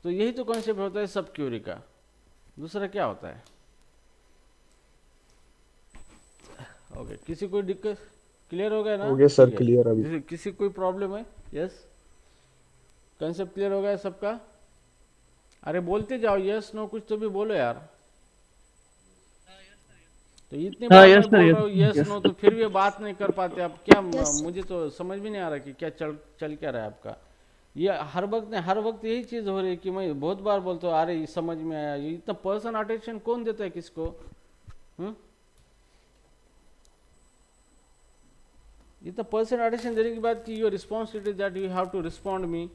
तो यही तो कॉन्सेप्ट होता है सब क्यूरी का। दूसरा क्या होता है? ओके, किसी कोई दिक्कत? क्लियर हो गया ना? हो गया सर ठीक है। क्लियर अभी। जैसे किसी कोई प्रॉब्लम है? यस, कंसेप्ट क्लियर हो गया सबका? अरे बोलते जाओ, यस नो कुछ तो भी बोलो यार। तो इतनी हाँ बार यस मैं सर, बोल यस रहा हूँ यस यस। नो, तो फिर भी बात नहीं कर पाते आप क्या? Yes sir. मुझे तो समझ भी नहीं आ रहा कि क्या चल चल क्या रहा है आपका। ये हर वक्त यही चीज हो रही है कि मैं बहुत बार बोलता हूँ अरे ये समझ में आया। ये इतना पर्सन अटेंशन कौन देता है किसको? हम्म इतना पर्सन अटेंशन देने के बाद कि your responsibility that you have to respond me.